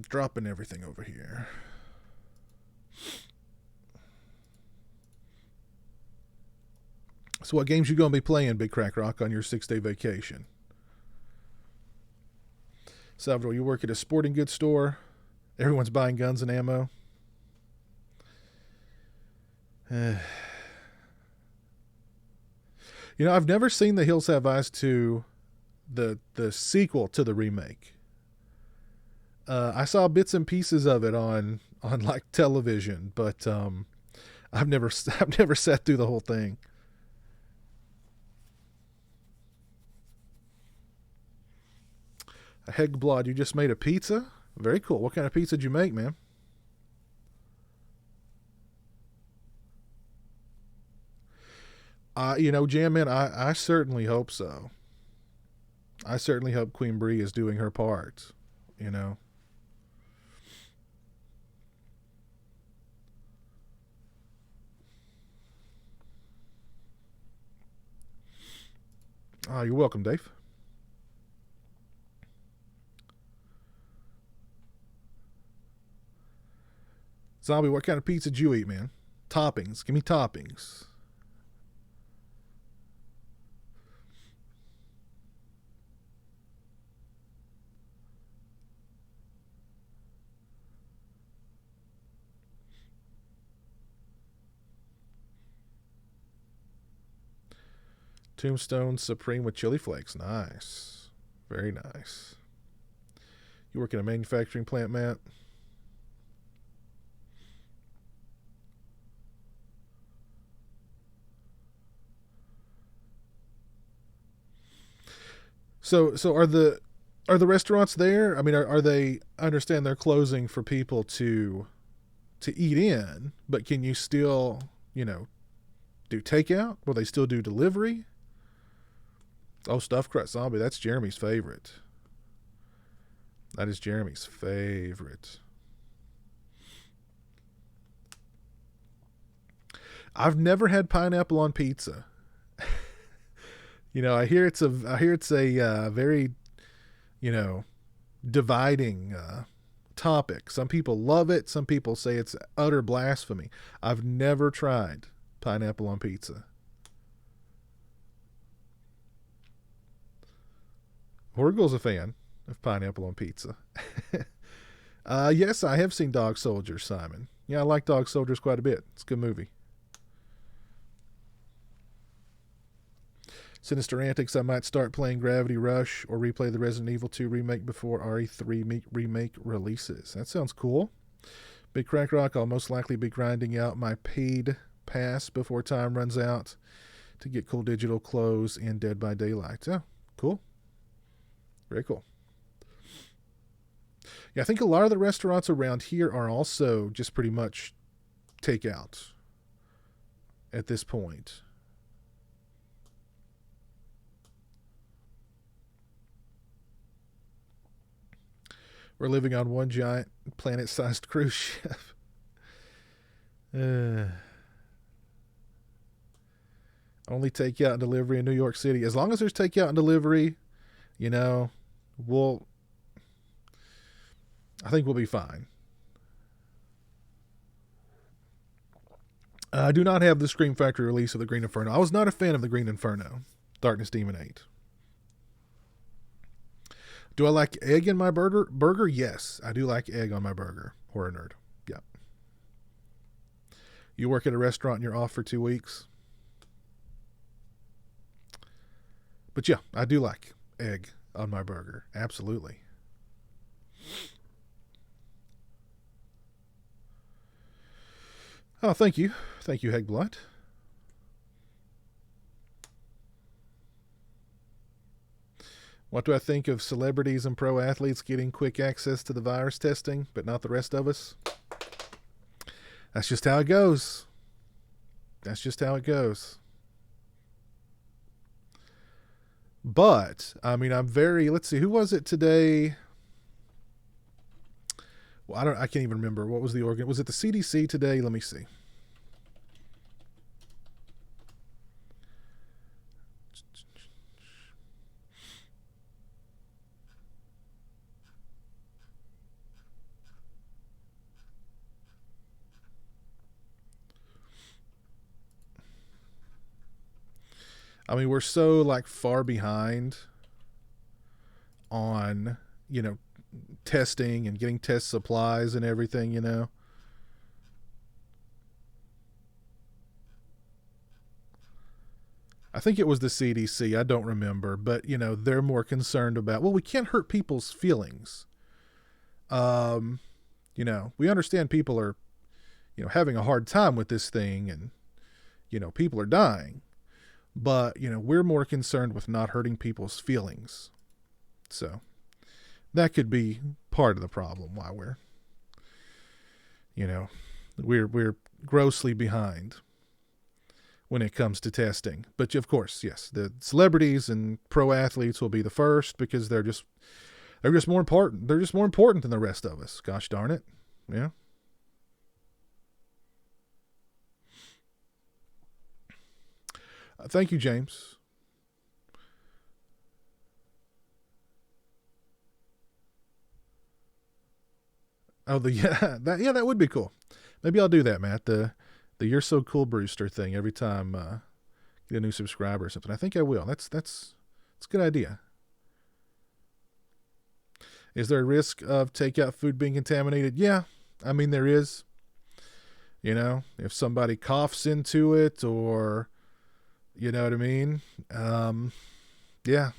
[SPEAKER 1] Dropping everything over here. So what games you going to be playing, Big Crack Rock, on your 6-day vacation? Salvador, you work at a sporting goods store. Everyone's buying guns and ammo. I've never seen The Hills Have Eyes 2, the sequel to the remake. I saw bits and pieces of it on like television, but I've never sat through the whole thing. Hegblad, you just made a pizza? Very cool. What kind of pizza did you make, man? Jam Man, I certainly hope so. I certainly hope Queen Bree is doing her part, You're welcome, Dave. Zombie, what kind of pizza did you eat, man? Toppings. Give me toppings. Tombstone Supreme with chili flakes. Nice. Very nice. You work in a manufacturing plant, Matt? So are the restaurants there? I mean, are they? I understand they're closing for people to eat in, but can you still do takeout? Will they still do delivery? Oh, Stuffed Crust Zombie. That's Jeremy's favorite. That is Jeremy's favorite. I've never had pineapple on pizza. I hear it's a very, dividing topic. Some people love it. Some people say it's utter blasphemy. I've never tried pineapple on pizza. Horgel's a fan of pineapple on pizza. Yes, I have seen Dog Soldiers, Simon. Yeah, I like Dog Soldiers quite a bit. It's a good movie. Sinister Antics, I might start playing Gravity Rush or replay the Resident Evil 2 remake before RE3 remake releases. That sounds cool. Big Crack Rock, I'll most likely be grinding out my paid pass before time runs out to get cool digital clothes in Dead by Daylight. Oh, cool. Very cool. Yeah, I think a lot of the restaurants around here are also just pretty much takeout at this point. We're living on one giant planet-sized cruise ship. Only takeout and delivery in New York City. As long as there's takeout and delivery, you know, I think we'll be fine. I do not have the Scream Factory release of the Green Inferno. I was not a fan of the Green Inferno, Darkness Demon 8. Do I like egg in my burger? Yes, I do like egg on my burger. Horror nerd. Yeah. You work at a restaurant and you're off for 2 weeks. But yeah, I do like egg on my burger. Absolutely. Oh, thank you. Thank you, Hegblunt. What do I think of celebrities and pro athletes getting quick access to the virus testing, but not the rest of us? That's just how it goes. That's just how it goes. But, I mean, let's see, who was it today? Well, I can't even remember. What was the organ? Was it the CDC today? Let me see. I mean, we're so like far behind on, testing and getting test supplies and everything. I think it was the CDC. I don't remember, but they're more concerned about, well, we can't hurt people's feelings. We understand people are, having a hard time with this thing and, people are dying. But, we're more concerned with not hurting people's feelings. So that could be part of the problem why we're grossly behind when it comes to testing. But of course, yes, the celebrities and pro athletes will be the first because they're just more important. They're just more important than the rest of us. Gosh darn it. Yeah. Thank you, James. Oh, that would be cool. Maybe I'll do that, Matt. The "You're So Cool, Brewster" thing every time get a new subscriber or something. I think I will. That's a good idea. Is there a risk of takeout food being contaminated? Yeah, I mean there is. If somebody coughs into it or. You know what I mean? Yeah,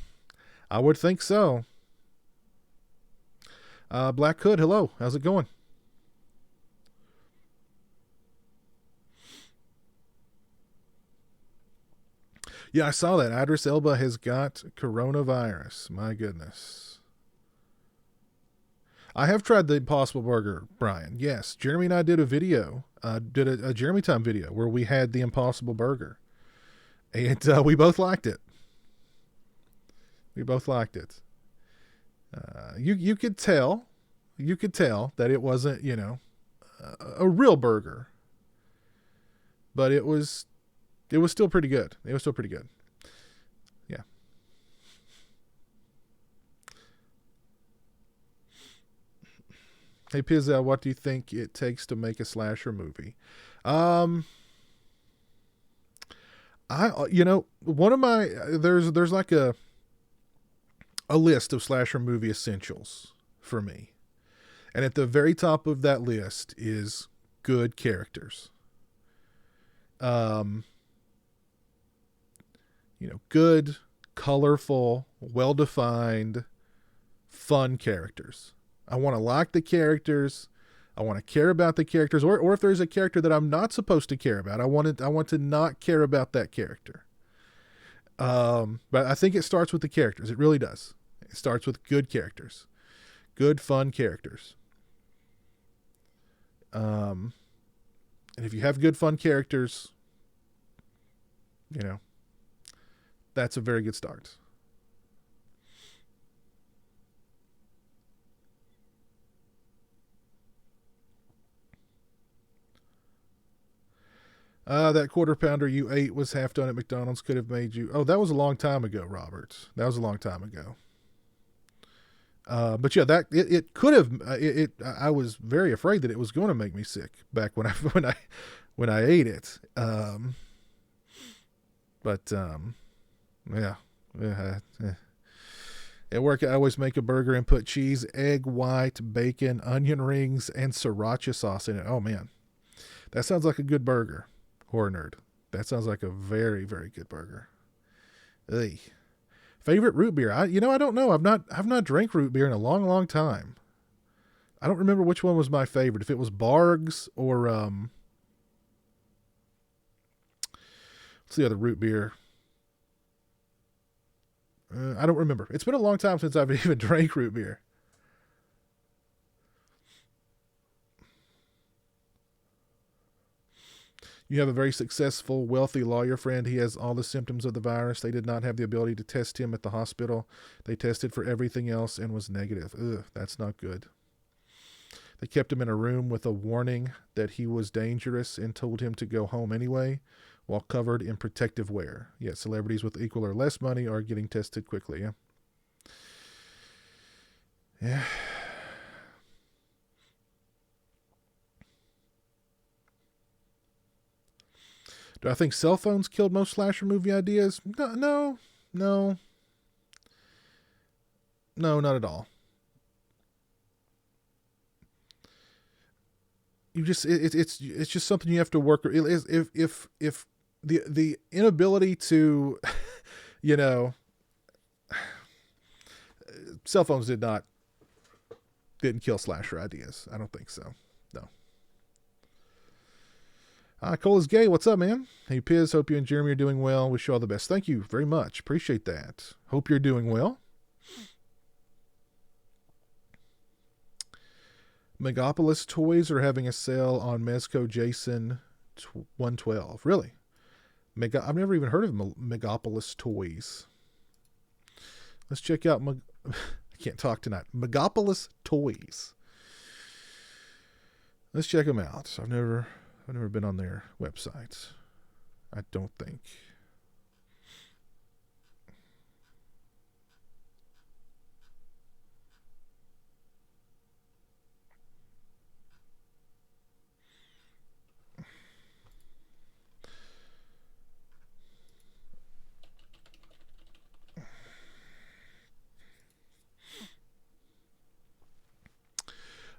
[SPEAKER 1] I would think so. Black Hood, hello. How's it going? Yeah, I saw that. Idris Elba has got coronavirus. My goodness. I have tried the Impossible Burger, Brian. Yes, Jeremy and I did a video, did a Jeremy Time video where we had the Impossible Burger. And we both liked it. We both liked it. You could tell that it wasn't, a real burger. But it was still pretty good. It was still pretty good. Yeah. Hey, Pizowell, what do you think it takes to make a slasher movie? One of my there's like a list of slasher movie essentials for me. And at the very top of that list is good characters. Good, colorful, well-defined, fun characters. I want to like the characters. I want to care about the characters, or if there's a character that I'm not supposed to care about, I want to not care about that character. But I think it starts with the characters. It really does. It starts with good characters, good, fun characters. And if you have good, fun characters, you know, that's a very good start. That quarter pounder you ate was half done at McDonald's. Could have made you. Oh, that was a long time ago, Robert. That was a long time ago. But yeah, that it could have. I was very afraid that it was going to make me sick back when I ate it. But yeah. At work, I always make a burger and put cheese, egg white, bacon, onion rings, and sriracha sauce in it. Oh man, that sounds like a good burger. Horror nerd. That sounds like a very, very good burger. Ugh. Favorite root beer? I don't know. I've not drank root beer in a long, long time. I don't remember which one was my favorite. If it was Barg's or what's the other root beer? I don't remember. It's been a long time since I've even drank root beer. You have a very successful, wealthy lawyer friend. He has all the symptoms of the virus. They did not have the ability to test him at the hospital. They tested for everything else and was negative. Ugh, that's not good. They kept him in a room with a warning that he was dangerous and told him to go home anyway while covered in protective wear. Yet celebrities with equal or less money are getting tested quickly. Yeah. Yeah. Do I think cell phones killed most slasher movie ideas? No, no, not at all. It's just something you have to work. If the inability to, you know, cell phones didn't kill slasher ideas. I don't think so. No. Cole is gay. What's up, man? Hey, Piz. Hope you and Jeremy are doing well. Wish you all the best. Thank you very much. Appreciate that. Hope you're doing well. Megapolis Toys are having a sale on Mezco Jason 112. Really? I've never even heard of Megapolis Toys. Let's check out I can't talk tonight. Megapolis Toys. Let's check them out. I've never been on their website. I don't think.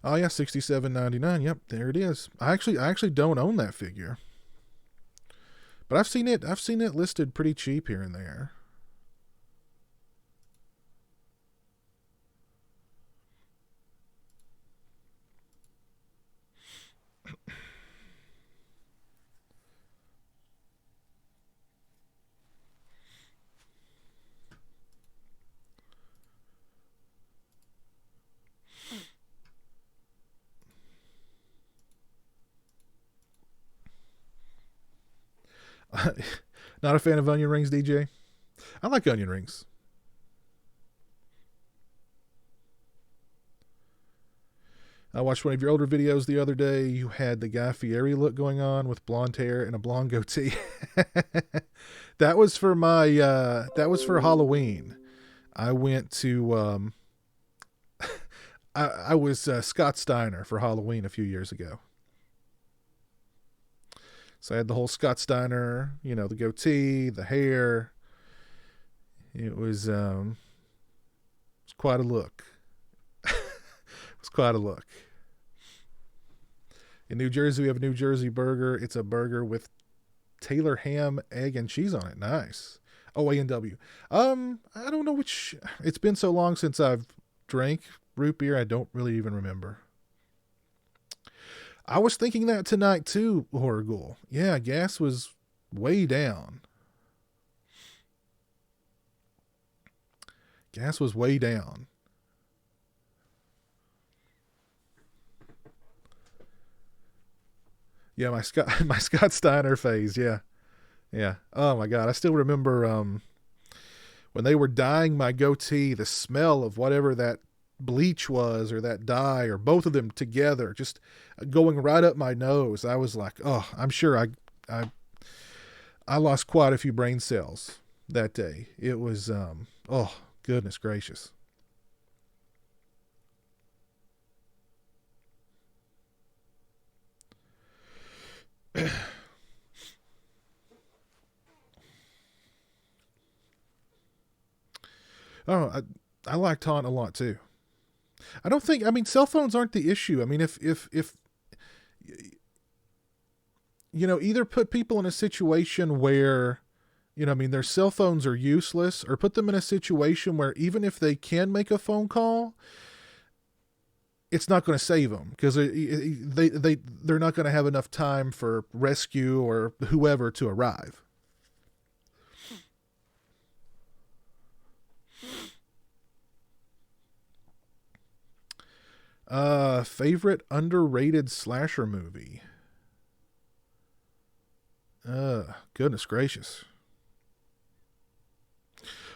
[SPEAKER 1] Oh yeah, $67.99. Yep, there it is. I actually don't own that figure, but I've seen it listed pretty cheap here and there. Not a fan of onion rings, DJ. I like onion rings. I watched one of your older videos the other day. You had the Guy Fieri look going on with blonde hair and a blonde goatee. That was for Halloween. I went to I was Scott Steiner for Halloween a few years ago. So I had the whole Scott Steiner, the goatee, the hair. It was quite a look. It was quite a look. In New Jersey, we have a New Jersey burger. It's a burger with Taylor ham, egg, and cheese on it. Nice. Oh, A&W. I don't know which. It's been so long since I've drank root beer, I don't really even remember. I was thinking that tonight too, Horror Ghoul. Yeah, gas was way down. Gas was way down. Yeah, my Scott my Scott Steiner phase. Yeah, yeah. Oh my God, I still remember when they were dyeing my goatee. The smell of whatever that bleach was, or that dye, or both of them together, just going right up my nose. I was like, oh, I'm sure I I lost quite a few brain cells that day. It was oh goodness gracious. Oh, I like Taunt a lot too. I don't think. I mean, cell phones aren't the issue. I mean, if either put people in a situation where I mean, their cell phones are useless, or put them in a situation where even if they can make a phone call, it's not going to save them, because they're not going to have enough time for rescue or whoever to arrive. Favorite underrated slasher movie? Goodness gracious.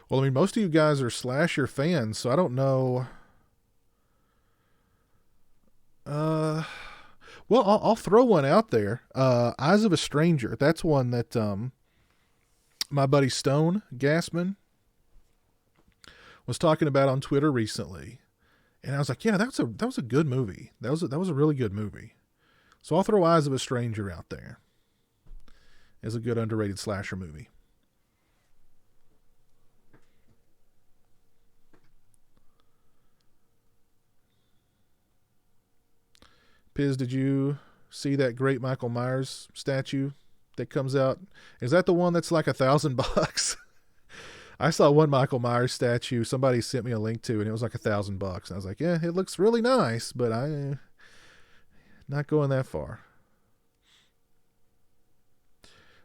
[SPEAKER 1] Well, I mean, most of you guys are slasher fans, so I don't know. Uh, well, I'll throw one out there. Eyes of a Stranger. That's one that my buddy Stone Gassman was talking about on Twitter recently, and I was like, yeah, that was a good movie. That was a really good movie. So I'll throw Eyes of a Stranger out there as a good underrated slasher movie. Piz, did you see that great Michael Myers statue that comes out? Is that the one that's like $1,000? I saw one Michael Myers statue somebody sent me a link to, and it was like $1,000. And I was like, yeah, it looks really nice, but I not going that far.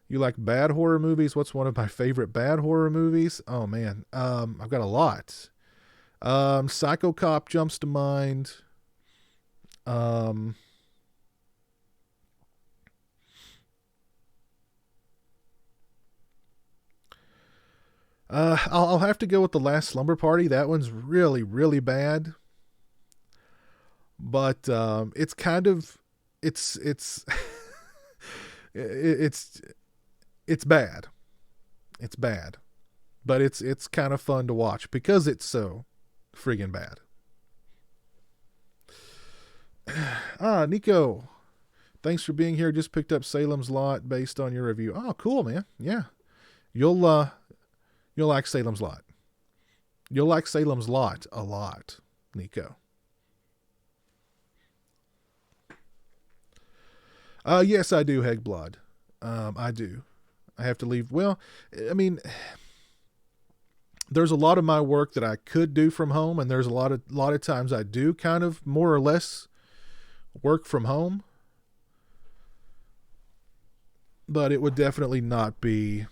[SPEAKER 1] You like bad horror movies? What's one of my favorite bad horror movies? Oh man, I've got a lot. Psycho Cop jumps to mind. Um, I'll have to go with The Last Slumber Party. That one's really, really bad, but it's kind of it's it's it's bad. It's bad, but it's kind of fun to watch because it's so friggin' bad. Nico, thanks for being here. Just picked up Salem's Lot based on your review. Oh, cool, man. Yeah, you'll you'll like Salem's Lot. You'll like Salem's Lot a lot, Nico. Yes, I do, Hegblood. I do. I have to leave. Well, I mean, there's a lot of my work that I could do from home, and there's a lot of times I do kind of more or less work from home, but it would definitely not be,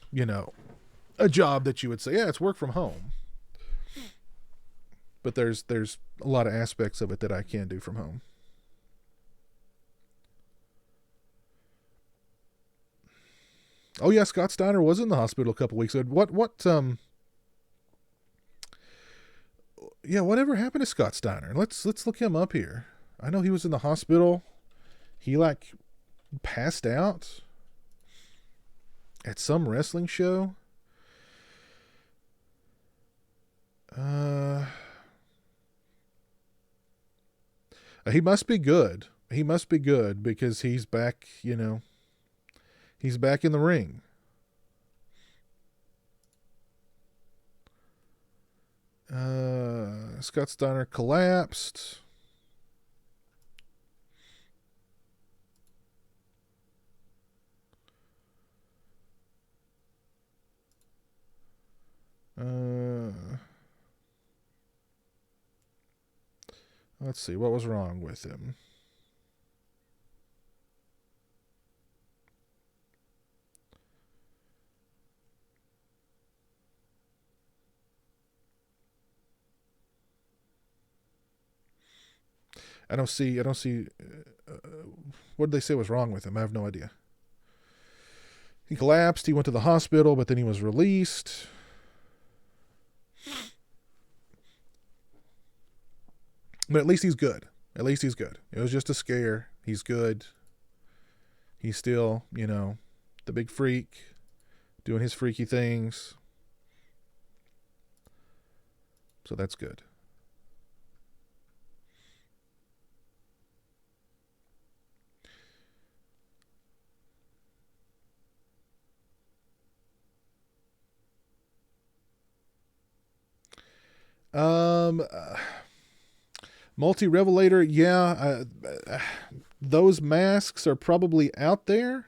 [SPEAKER 1] a job that you would say, yeah, it's work from home. But there's a lot of aspects of it that I can do from home. Oh yeah, Scott Steiner was in the hospital a couple weeks ago. What yeah, whatever happened to Scott Steiner? Let's look him up here. I know he was in the hospital. He like passed out at some wrestling show. Uh he must be good. He must be good because he's back, he's back in the ring. Scott Steiner collapsed. Let's see what was wrong with him. I don't see. What did they say was wrong with him? I have no idea. He collapsed. He went to the hospital, but then he was released. But at least he's good. At least he's good. It was just a scare. He's good. He's still, the big freak, doing his freaky things. So that's good. Multi-Revelator, yeah. Those masks are probably out there.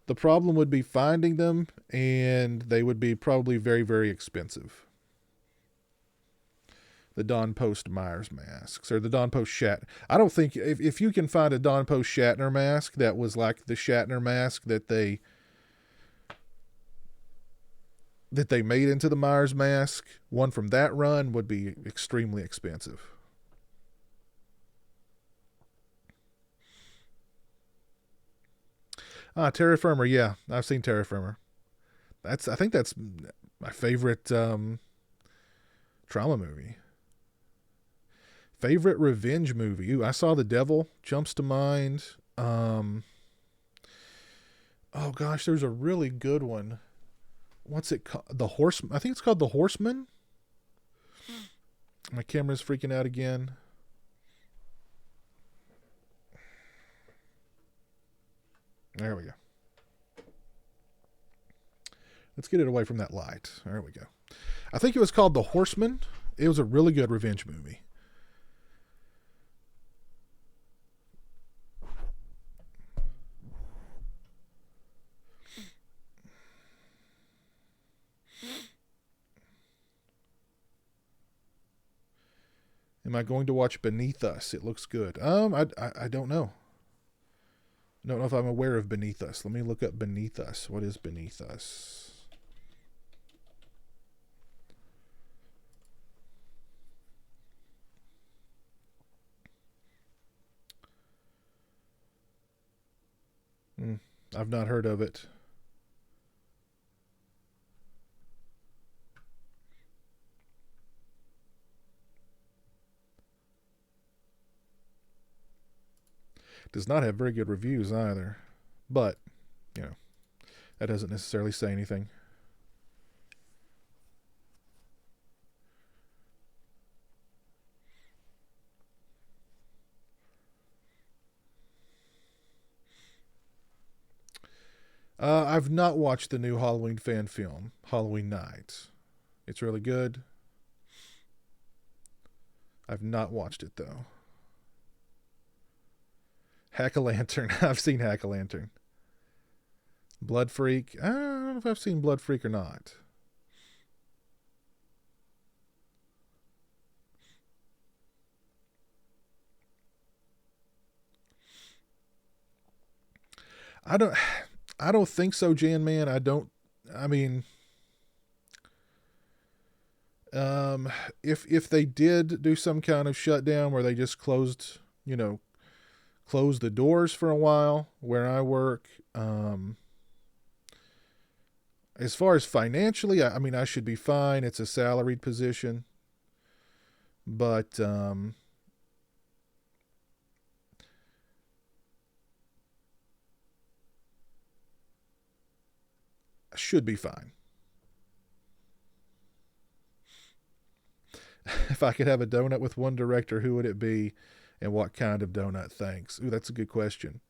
[SPEAKER 1] The problem would be finding them, and they would be probably very, very expensive. The Don Post Myers masks, or the Don Post Shatner. I don't think, if you can find a Don Post Shatner mask that was like the Shatner mask that they made into the Myers mask, one from that run would be extremely expensive. Terra Firma, yeah, I've seen Terra Firma. I think that's my favorite trauma movie. Favorite revenge movie. Ooh, I Saw the Devil jumps to mind. Oh gosh, there's a really good one. What's it called? The Horseman. I think it's called The Horseman. My camera's freaking out again. There we go. Let's get it away from that light. There we go. I think it was called The Horseman. It was a really good revenge movie. Am I going to watch Beneath Us? It looks good. I don't know. I don't know if I'm aware of Beneath Us. Let me look up Beneath Us. What is Beneath Us? I've not heard of it. Does not have very good reviews either. But, that doesn't necessarily say anything. I've not watched the new Halloween fan film, Halloween Night. It's really good. I've not watched it, though. Hack-a-Lantern. I've seen Hack-a-Lantern. Blood Freak. I don't know if I've seen Blood Freak or not. I don't think so, Jan Man. I mean, if they did do some kind of shutdown where they just closed the doors for a while where I work, as far as financially, I mean, I should be fine. It's a salaried position, but I should be fine. If I could have a donut with one director, who would it be, and what kind of donut? Thanks. Ooh, that's a good question.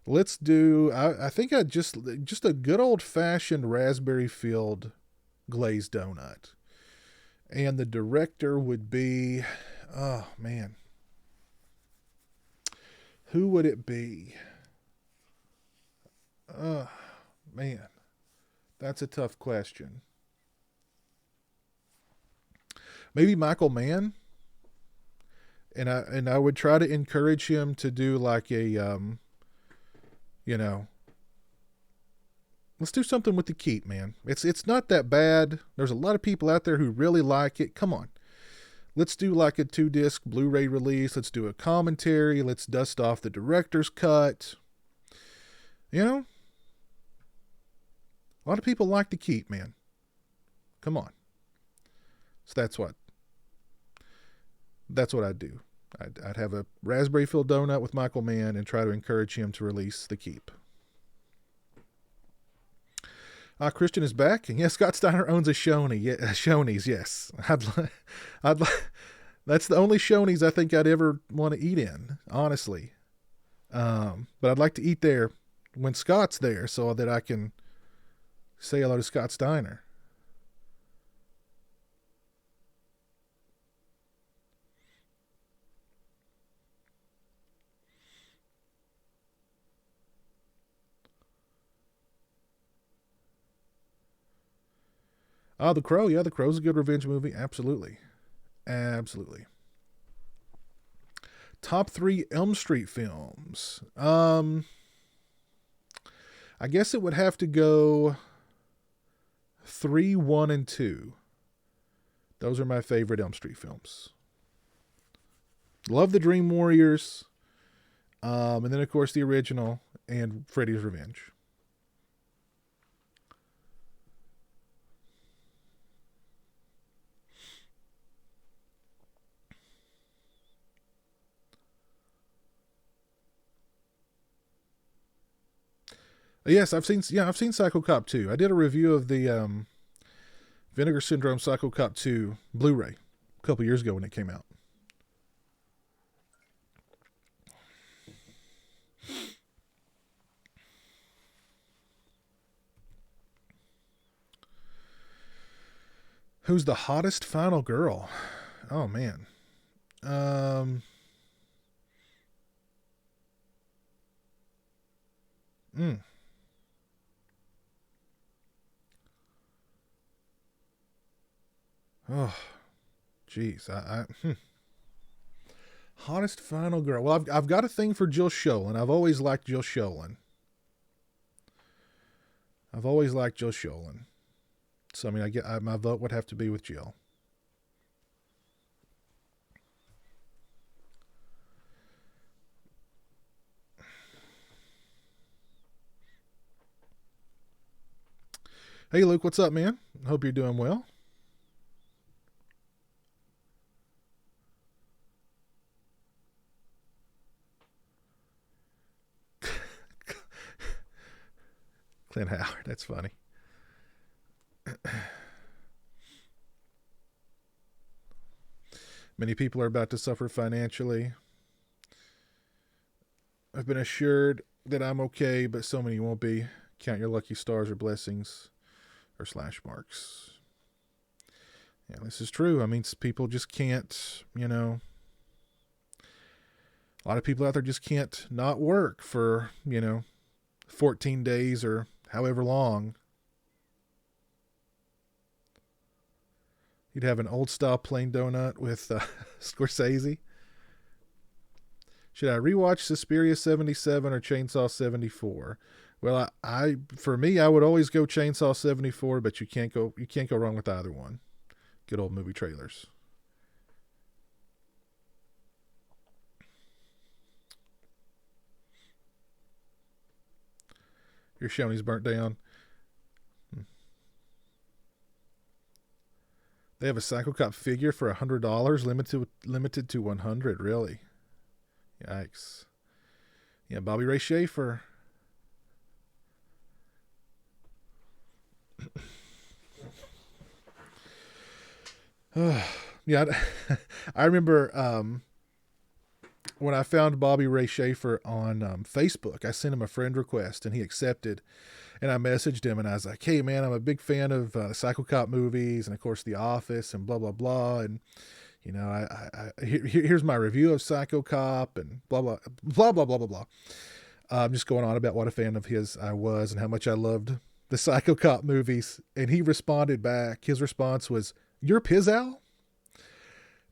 [SPEAKER 1] Let's do. I think I just a good old fashioned raspberry filled glazed donut, and the director would be. Oh man, who would it be? Oh man, that's a tough question. Maybe Michael Mann. And I would try to encourage him to do like a let's do something with the keep, man. It's not that bad. There's a lot of people out there who really like it. Come on. Let's do like a 2-disc Blu-ray release. Let's do a commentary. Let's dust off the director's cut. You know, a lot of people like to keep, man. Come on. So that's what I'd do. I'd have a raspberry filled donut with Michael Mann and try to encourage him to release The Keep. Christian is back, and yes, Scott Steiner owns a Shoney. Yeah, Shoney's, yes. That's the only Shoney's I think I'd ever want to eat in, honestly. But I'd like to eat there when Scott's there so that I can say hello to Scott Steiner. Oh, The Crow. Yeah, The Crow's a good revenge movie. Absolutely. Absolutely. Top 3 Elm Street films. I guess it would have to go 3, 1, and 2. Those are my favorite Elm Street films. Love the Dream Warriors. And then, of course, the original and Freddy's Revenge. Yes, I've seen Psycho Cop 2. I did a review of the Vinegar Syndrome Psycho Cop 2 Blu-ray a couple years ago when it came out. Who's the hottest final girl? Oh man. Mm. Oh, jeez. Hottest final girl. Well, I've got a thing for Jill Schoelen. I've always liked Jill Schoelen. So I mean, my vote would have to be with Jill. Hey, Luke, what's up, man? Hope you're doing well. Clint Howard, that's funny. Many people are about to suffer financially. I've been assured that I'm okay, but so many won't be. Count your lucky stars or blessings or slash marks. Yeah, this is true. I mean, people just can't, a lot of people out there just can't not work for, 14 days or however long. You'd have an old style plain donut with Scorsese. Should I rewatch Suspiria 77 or Chainsaw 74? Well, I for me, I would always go Chainsaw 74, but you can't go wrong with either one. Good old movie trailers. Your Shoney's burnt down. They have a Psycho Cop figure for $100, limited to 100. Really? Yikes! Yeah, Bobby Ray Schaefer. Yeah, I remember when I found Bobby Ray Schaefer on Facebook. I sent him a friend request and he accepted. And I messaged him and I was like, "Hey man, I'm a big fan of the Psycho Cop movies and of course The Office and blah blah blah." And here's my review of Psycho Cop and blah blah blah blah blah blah blah. I'm just going on about what a fan of his I was and how much I loved the Psycho Cop movies. And he responded back. His response was, "You're Pizowell?"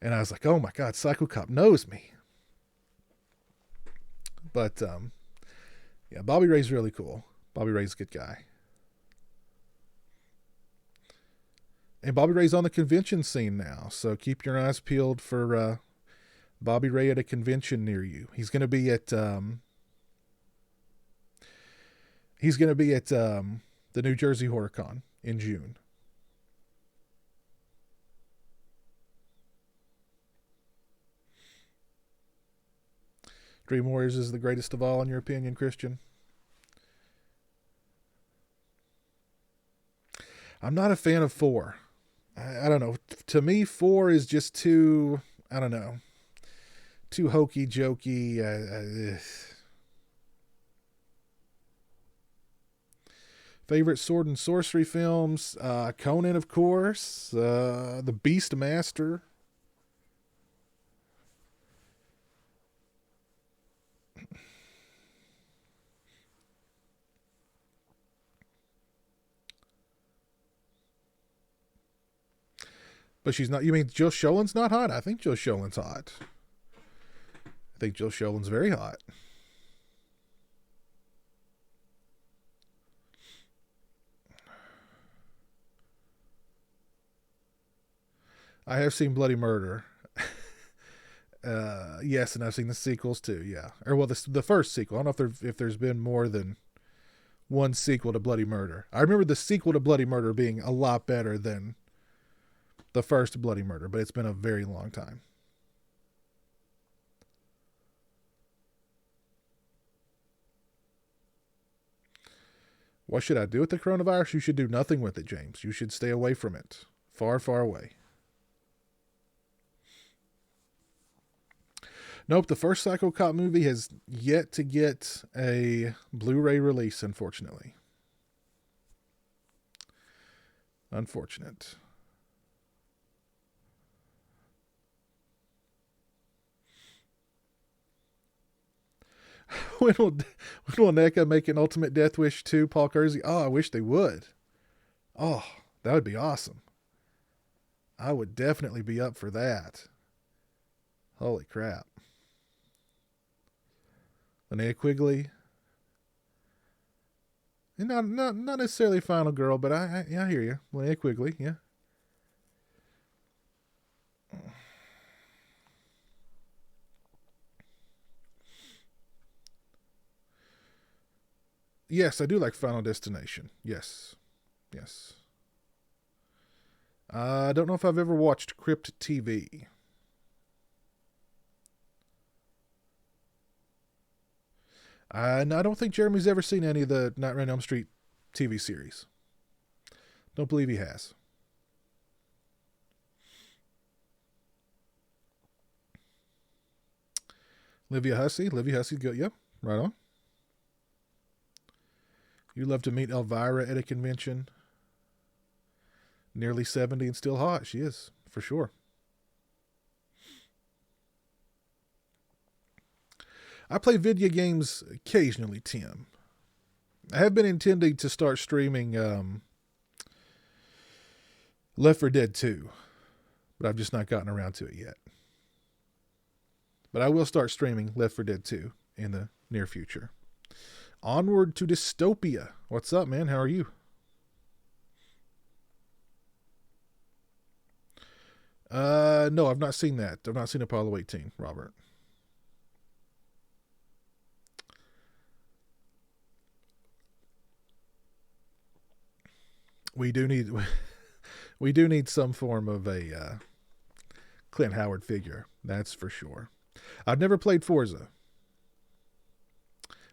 [SPEAKER 1] And I was like, "Oh my God, Psycho Cop knows me." But yeah, Bobby Ray's really cool. Bobby Ray's a good guy. And Bobby Ray's on the convention scene now, so keep your eyes peeled for Bobby Ray at a convention near you. He's going to be at the New Jersey HorrorCon in June. Dream Warriors is the greatest of all, in your opinion, Christian? I'm not a fan of 4. I don't know. To me, 4 is just too, I don't know, too hokey jokey. Favorite sword and sorcery films? Conan, of course. The Beast Master. But she's not. You mean Jill Schoen's not hot? I think Jill Schoen's hot. I think Jill Schoen's very hot. I have seen Bloody Murder. Yes, and I've seen the sequels too. Yeah, or well, the first sequel. I don't know if there's been more than one sequel to Bloody Murder. I remember the sequel to Bloody Murder being a lot better than the first Bloody Murder, but it's been a very long time. What should I do with the coronavirus? You should do nothing with it, James. You should stay away from it. Far, far away. Nope, the first Psycho Cop movie has yet to get a Blu-ray release, unfortunately. Unfortunate. when will NECA make an Ultimate Death Wish 2, Paul Kersey? Oh, I wish they would. Oh, that would be awesome. I would definitely be up for that. Holy crap. Linnea Quigley. And not necessarily Final Girl, but I hear you. Linnea Quigley, yeah. Yes, I do like Final Destination. Yes. Yes. I don't know if I've ever watched Crypt TV. I don't think Jeremy's ever seen any of the Nightmare on Elm Street TV series. Don't believe he has. Livia Hussey. Livia Hussey, go. Yep, right on. You love to meet Elvira at a convention. Nearly 70 and still hot. She is, for sure. I play video games occasionally, Tim. I have been intending to start streaming Left 4 Dead 2, but I've just not gotten around to it yet. But I will start streaming Left 4 Dead 2 in the near future. Onward to Dystopia. What's up, man? How are you? No, I've not seen that. I've not seen Apollo 18, Robert. We do need we do need some form of a Clint Howard figure. That's for sure. I've never played Forza.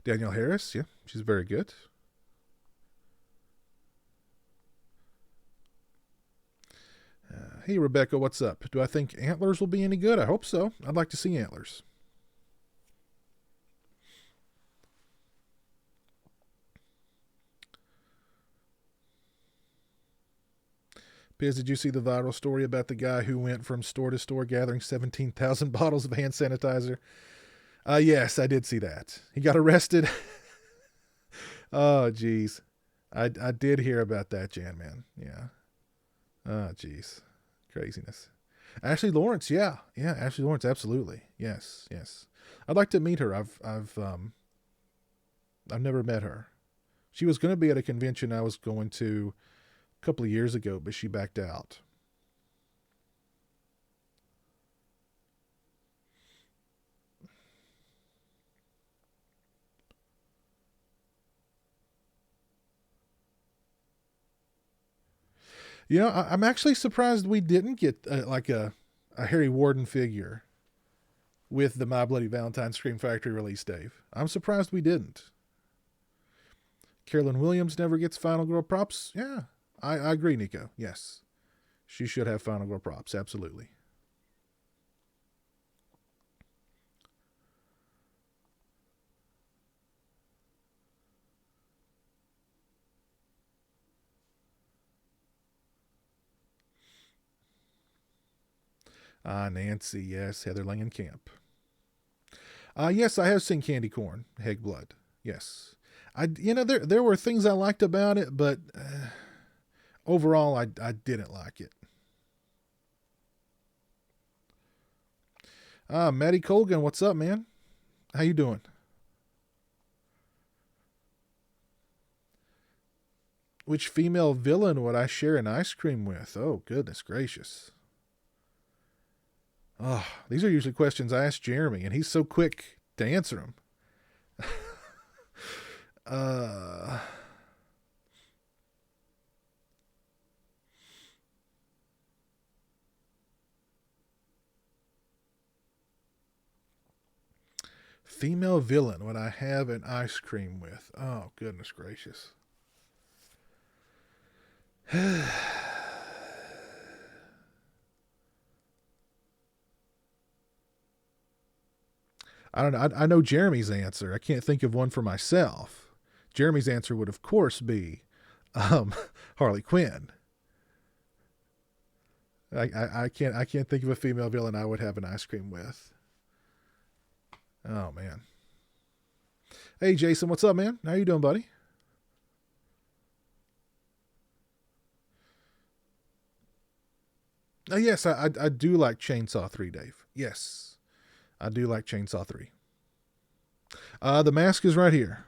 [SPEAKER 1] Danielle Harris, yeah, she's very good. Hey, Rebecca, what's up? Do I think Antlers will be any good? I hope so. I'd like to see Antlers. Piz, did you see the viral story about the guy who went from store to store gathering 17,000 bottles of hand sanitizer? Yes, I did see that. He got arrested. Oh, geez. I did hear about that, Jan, man. Yeah. Oh, geez. Craziness. Ashley Lawrence, yeah. Yeah, Ashley Lawrence, absolutely. Yes, yes. I'd like to meet her. I've never met her. She was going to be at a convention I was going to a couple of years ago, but she backed out. You know, I'm actually surprised we didn't get like a Harry Warden figure with the My Bloody Valentine Scream Factory release, Dave. I'm surprised we didn't. Carolyn Williams never gets Final Girl props. Yeah, I agree, Nico. Yes, she should have Final Girl props. Absolutely. Nancy, yes. Heather Langenkamp. Yes, I have seen Candy Corn, Hegblood. Yes. There were things I liked about it, but overall I didn't like it. Maddie Colgan, what's up, man? How you doing? Which female villain would I share an ice cream with? Oh, goodness gracious. Oh, these are usually questions I ask Jeremy, and he's so quick to answer them. uh, female villain would I have an ice cream with? Oh, goodness gracious. I don't know. I know Jeremy's answer. I can't think of one for myself. Jeremy's answer would, of course, be um, Harley Quinn. I can't think of a female villain I would have an ice cream with. Oh man. Hey Jason, what's up, man? How you doing, buddy? Yes, I do like Chainsaw 3, Dave. Yes, I do like Chainsaw 3. The mask is right here.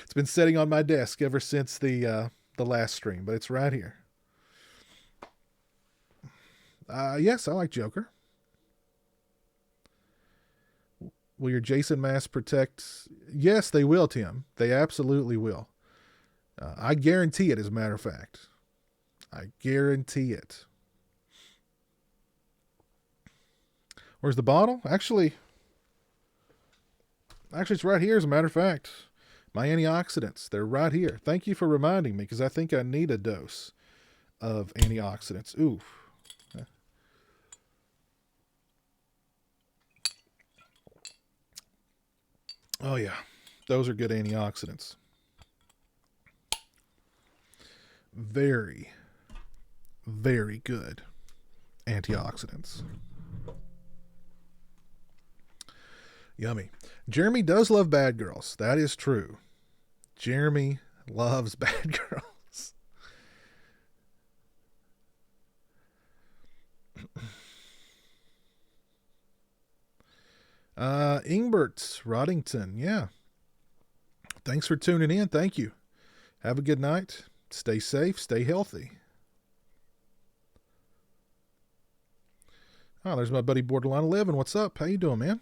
[SPEAKER 1] It's been sitting on my desk ever since the last stream, but it's right here. Yes, I like Joker. Will your Jason mask protect? Yes, they will, Tim. They absolutely will. I guarantee it, as a matter of fact. I guarantee it. Where's the bottle? Actually, it's right here, as a matter of fact. My antioxidants, they're right here. Thank you for reminding me, because I think I need a dose of antioxidants. Ooh. Oh, yeah. Those are good antioxidants. Very, very good antioxidants. Yummy. Jeremy does love bad girls. That is true. Jeremy loves bad girls. Ingbert Roddington. Yeah. Thanks for tuning in. Thank you. Have a good night. Stay safe. Stay healthy. Oh, there's my buddy Borderline 11. What's up? How you doing, man?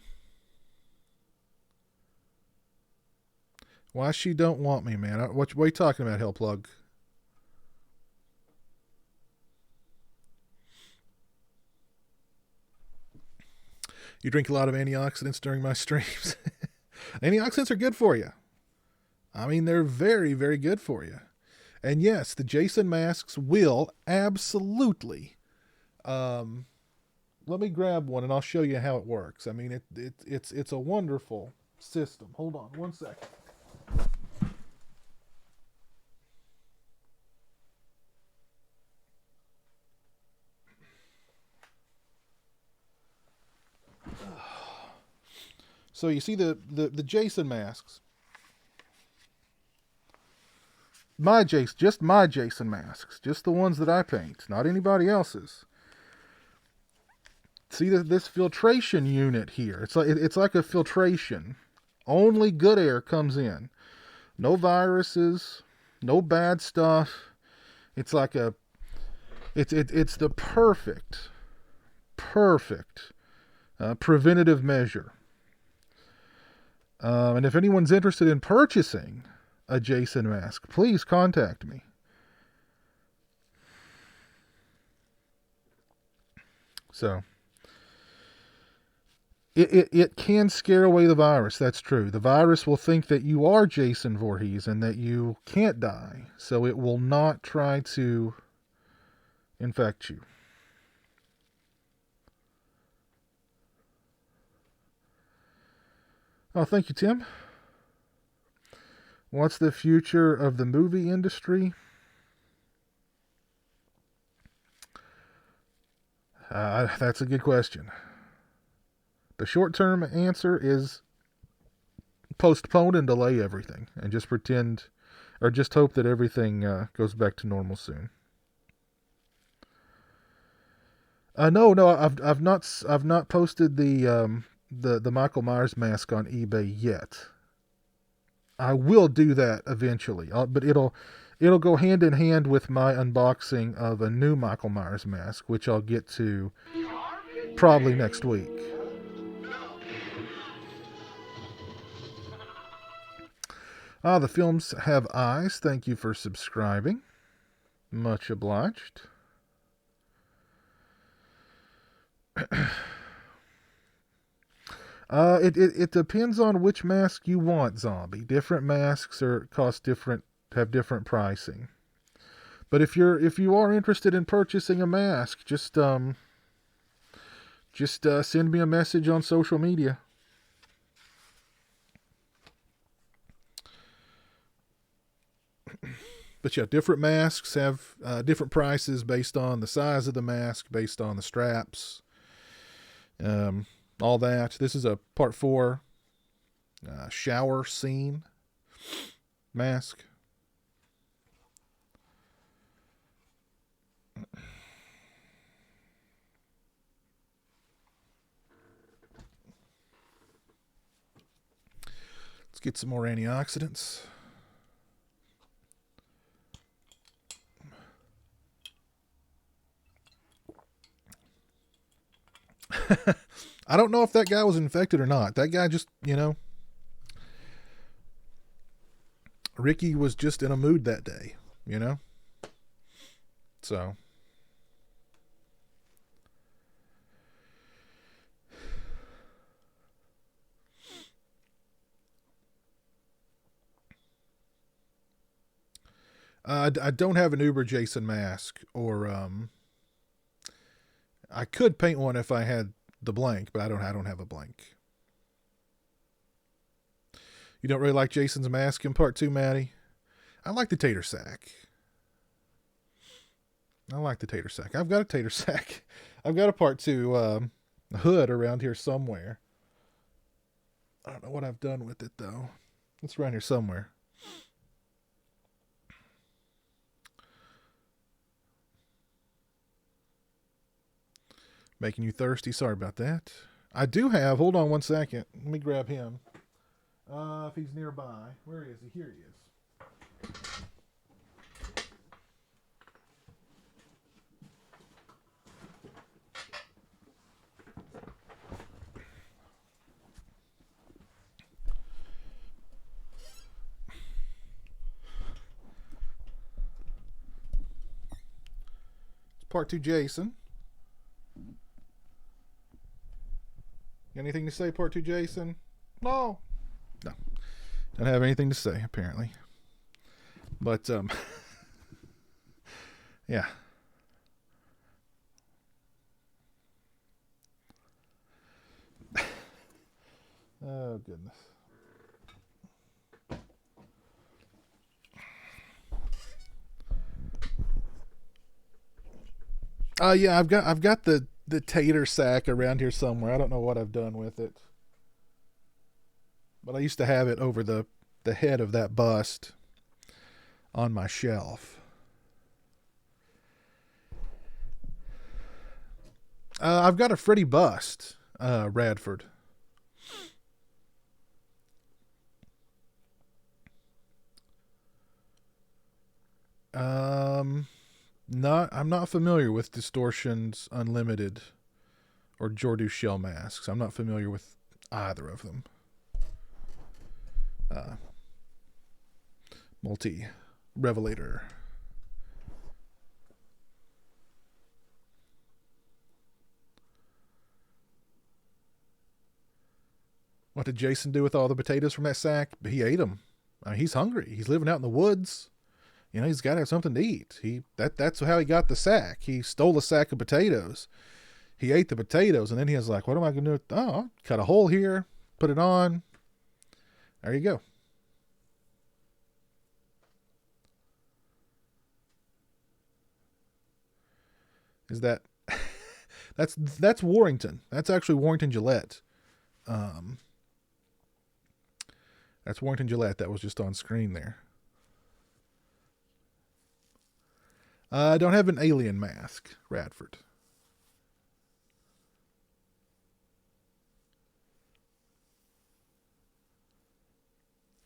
[SPEAKER 1] Why she don't want me, man? What are you talking about, Hellplug? You drink a lot of antioxidants during my streams. Antioxidants are good for you. I mean, they're very, very good for you. And yes, the Jason masks will absolutely. Let me grab one and I'll show you how it works. I mean, it's a wonderful system. Hold on one second. So you see the Jason masks. Just my Jason masks. Just the ones that I paint, not anybody else's. See this filtration unit here. It's like a filtration. Only good air comes in. No viruses, no bad stuff. It's like it's the perfect preventative measure. And if anyone's interested in purchasing a Jason mask, please contact me. So it can scare away the virus. That's true. The virus will think that you are Jason Voorhees and that you can't die. So it will not try to infect you. Oh, thank you, Tim. What's the future of the movie industry? That's a good question. The short-term answer is postpone and delay everything, and just pretend, or just hope that everything goes back to normal soon. No, I've not posted the Michael Myers mask on eBay yet. I will do that eventually, but it'll go hand in hand with my unboxing of a new Michael Myers mask, which I'll get to probably next week. The films have eyes. Thank you for subscribing. Much obliged. It depends on which mask you want, Zombie. Different masks have different pricing. But if you are interested in purchasing a mask, just send me a message on social media. But yeah, different masks have different prices based on the size of the mask, based on the straps, all that. This is a part 4 shower scene mask. Let's get some more antioxidants. I don't know if that guy was infected or not. That guy just, Ricky was just in a mood that day, So. I don't have an Uber Jason mask, or I could paint one if I had the blank, but I don't have a blank. You don't really like Jason's mask in part 2, Maddie? I like the tater sack. I've got a tater sack. I've got a part 2 hood around here somewhere. I don't know what I've done with it, though. It's around here somewhere. Making you thirsty. Sorry about that. I do have. Hold on one second. Let me grab him. If he's nearby. Where is he? Here he is. It's part 2 Jason. Anything to say, part 2 Jason? No. Don't have anything to say, apparently. But, yeah. Oh, goodness. Yeah, I've got the tater sack around here somewhere. I don't know what I've done with it. But I used to have it over the head of that bust on my shelf. I've got a Freddy bust, Radford. I'm not familiar with Distortion's Unlimited or Jordu Shell masks. I'm not familiar with either of them. Multi Revelator. What did Jason do with all the potatoes from that sack? He ate them. He's hungry. He's living out in the woods. You know, he's got to have something to eat. That's how he got the sack. He stole a sack of potatoes. He ate the potatoes, and then he was like, what am I going to do? Oh, I'll cut a hole here, put it on. There you go. Is that... that's Warrington. That's actually Warrington Gillette. That's Warrington Gillette. That was just on screen there. I don't have an alien mask, Radford.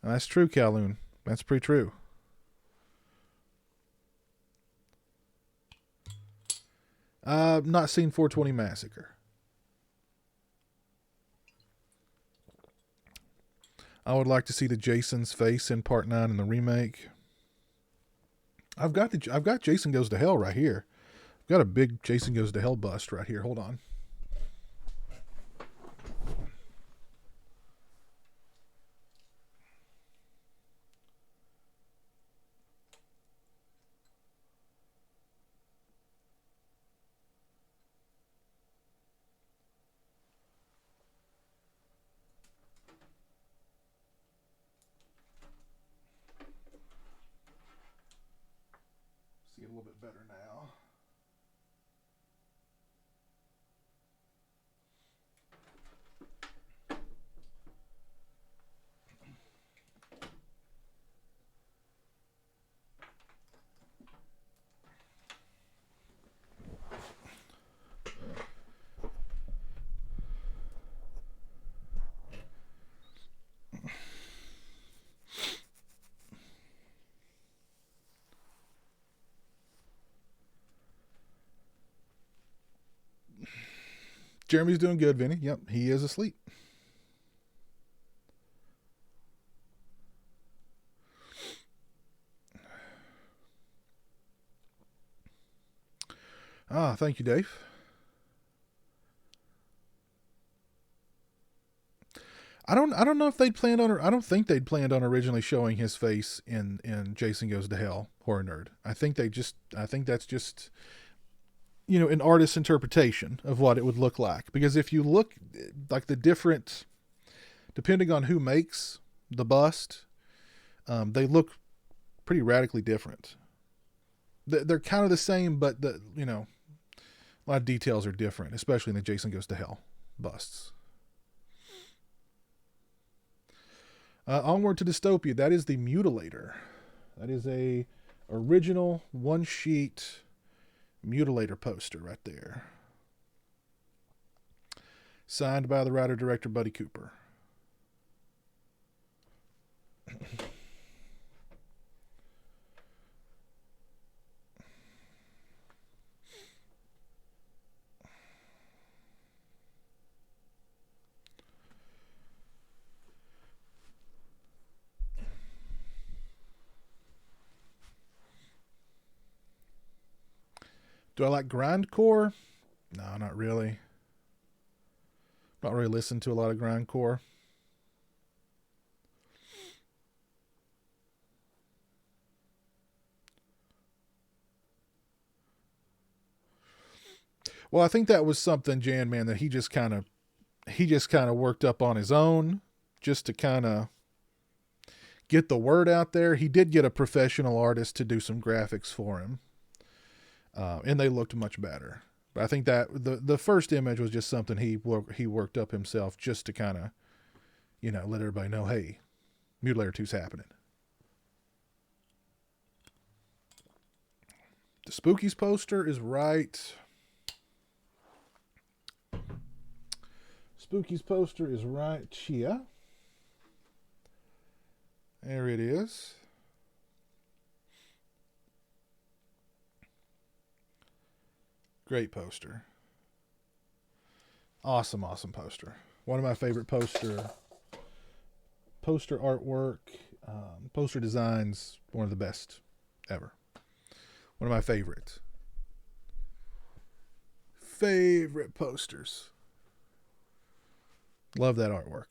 [SPEAKER 1] That's true, Calhoun. That's pretty true. Not seen 420 Massacre. I would like to see the Jason's face in Part 9 in the remake. I've got Jason Goes to Hell right here. I've got a big Jason Goes to Hell bust right here. Hold on. See it a little bit better now. Jeremy's doing good, Vinny. Yep, he is asleep. Thank you, Dave. I don't know if they'd planned on. I don't think they'd planned on originally showing his face in Jason Goes to Hell, Horror Nerd. I think that's just, you know, an artist's interpretation of what it would look like. Because if you look like the different, depending on who makes the bust, they look pretty radically different. They're kind of the same, but a lot of details are different, especially in the Jason Goes to Hell busts. Onward to Dystopia. That is the Mutilator. That is a original one sheet Mutilator poster right there. Signed by the writer-director Buddy Cooper. Do I like grindcore? No, not really. Not really listen to a lot of grindcore. Well, I think that was something, Jan, man, that he just kind of worked up on his own, just to kind of get the word out there. He did get a professional artist to do some graphics for him. And they looked much better. But I think that the first image was just something he worked up himself just to kind of, let everybody know, hey, Mutilator 2's happening. The Spookies poster is right. Spookies poster is right here. There it is. Great poster. Awesome, awesome poster. One of my favorite poster artwork, poster designs. One of the best ever. One of my favorites. Favorite posters. Love that artwork.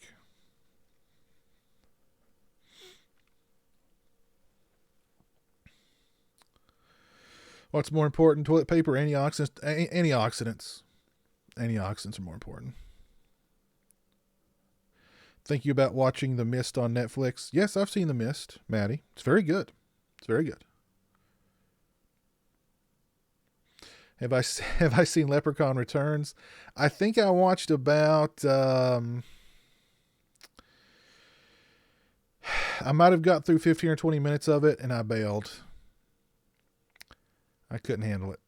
[SPEAKER 1] What's more important? Toilet paper, antioxidants. Antioxidants. Antioxidants are more important. Think you about watching The Mist on Netflix? Yes, I've seen The Mist, Maddie. It's very good. It's very good. Have I seen Leprechaun Returns? I think I watched about. I might have got through 15 or 20 minutes of it, and I bailed. I couldn't handle it.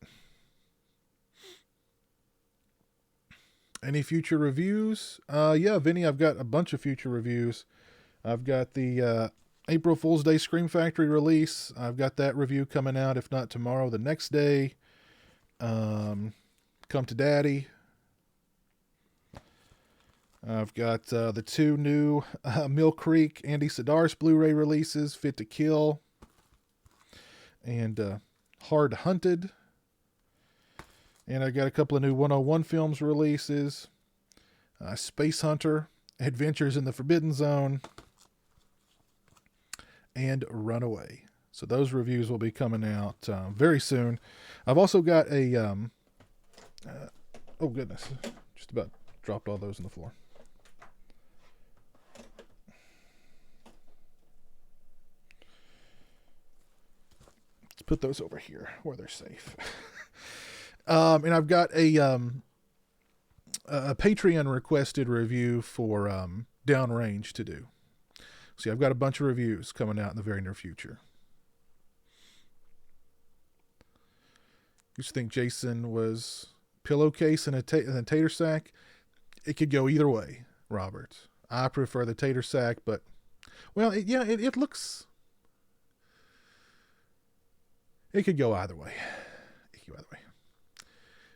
[SPEAKER 1] Any future reviews? Yeah, Vinny, I've got a bunch of future reviews. I've got the April Fool's Day Scream Factory release. I've got that review coming out, if not tomorrow, the next day. Come to Daddy. I've got the two new Mill Creek Andy Sidaris Blu-ray releases, Fit to Kill and Hard Hunted. And I got a couple of new 101 Films releases. Space Hunter, Adventures in the Forbidden Zone, and Runaway. So those reviews will be coming out very soon. I've also got a... oh, goodness. Just about dropped all those on the floor. Let's put those over here where they're safe. And I've got a Patreon requested review for Downrange to do. See, I've got a bunch of reviews coming out in the very near future. Used to think Jason was pillowcase and a tater sack. It could go either way, Robert. I prefer the tater sack, but well, it looks. It could go either way. It could go either way.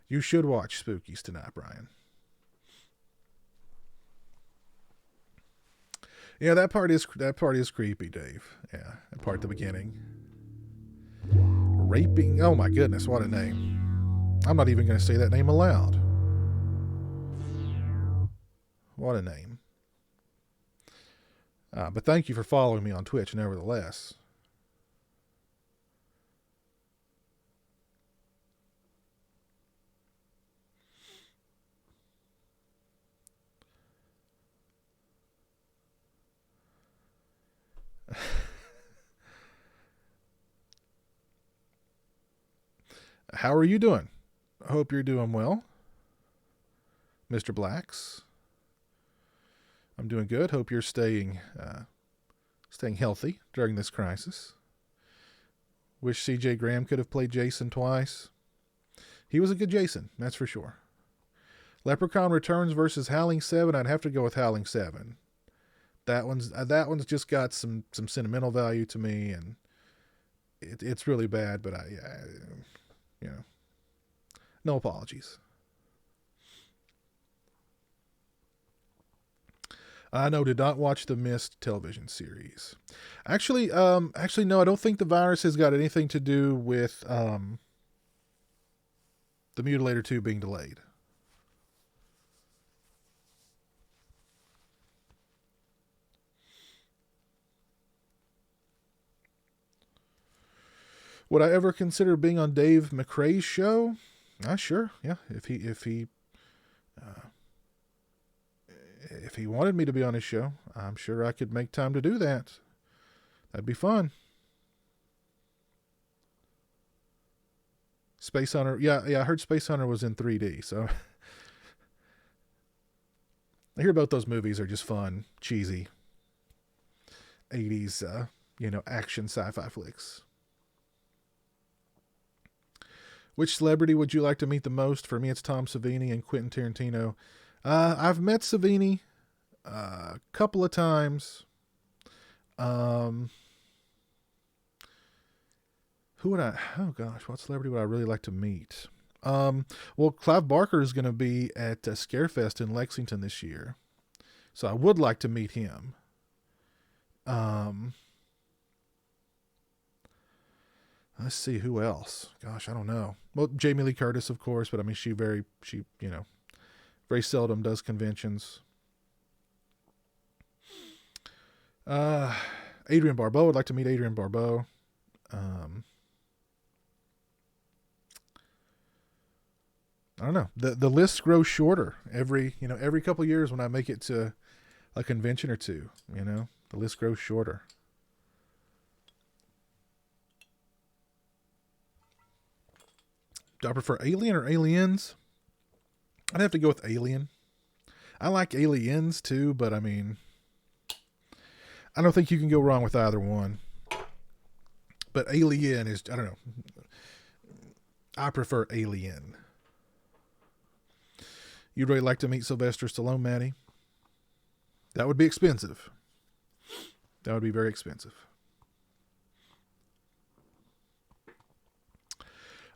[SPEAKER 1] You should watch Spookies tonight, Brian. Yeah, that part is creepy, Dave. Yeah, that part at the beginning. Raping. Oh my goodness, what a name. I'm not even going to say that name aloud. What a name. But thank you for following me on Twitch, nevertheless. How are you doing? I hope you're doing well, Mr. Blacks. I'm doing good. Hope you're staying healthy during this crisis. Wish C.J. Graham could have played Jason twice. He was a good Jason, that's for sure. Leprechaun Returns versus Howling 7. I'd have to go with Howling 7. That one's just got some sentimental value to me, and it's really bad. But no apologies. No, did not watch the Mist television series. Actually, no, I don't think the virus has got anything to do with the Mutilator 2 being delayed. Would I ever consider being on Dave McRae's show? Sure, yeah. If he wanted me to be on his show, I'm sure I could make time to do that. That'd be fun. Space Hunter, yeah. I heard Space Hunter was in 3D, so I hear both those movies are just fun, cheesy, 80s, action sci-fi flicks. Which celebrity would you like to meet the most? For me, it's Tom Savini and Quentin Tarantino. I've met Savini a couple of times. Who would I? Oh gosh, what celebrity would I really like to meet? Well, Clive Barker is going to be at Scarefest in Lexington this year, so I would like to meet him. Um, let's see who else. Gosh, I don't know. Well, Jamie Lee Curtis, of course, but I mean, she very seldom does conventions. Uh, Adrienne Barbeau. I'd like to meet Adrienne Barbeau. Um, I don't know. The list grows shorter every couple years when I make it to a convention or two. The list grows shorter. Do I prefer Alien or Aliens? I'd have to go with Alien. I like Aliens too, but I mean, I don't think you can go wrong with either one. But Alien is, I don't know. I prefer Alien. You'd really like to meet Sylvester Stallone, Maddie? That would be expensive. That would be very expensive.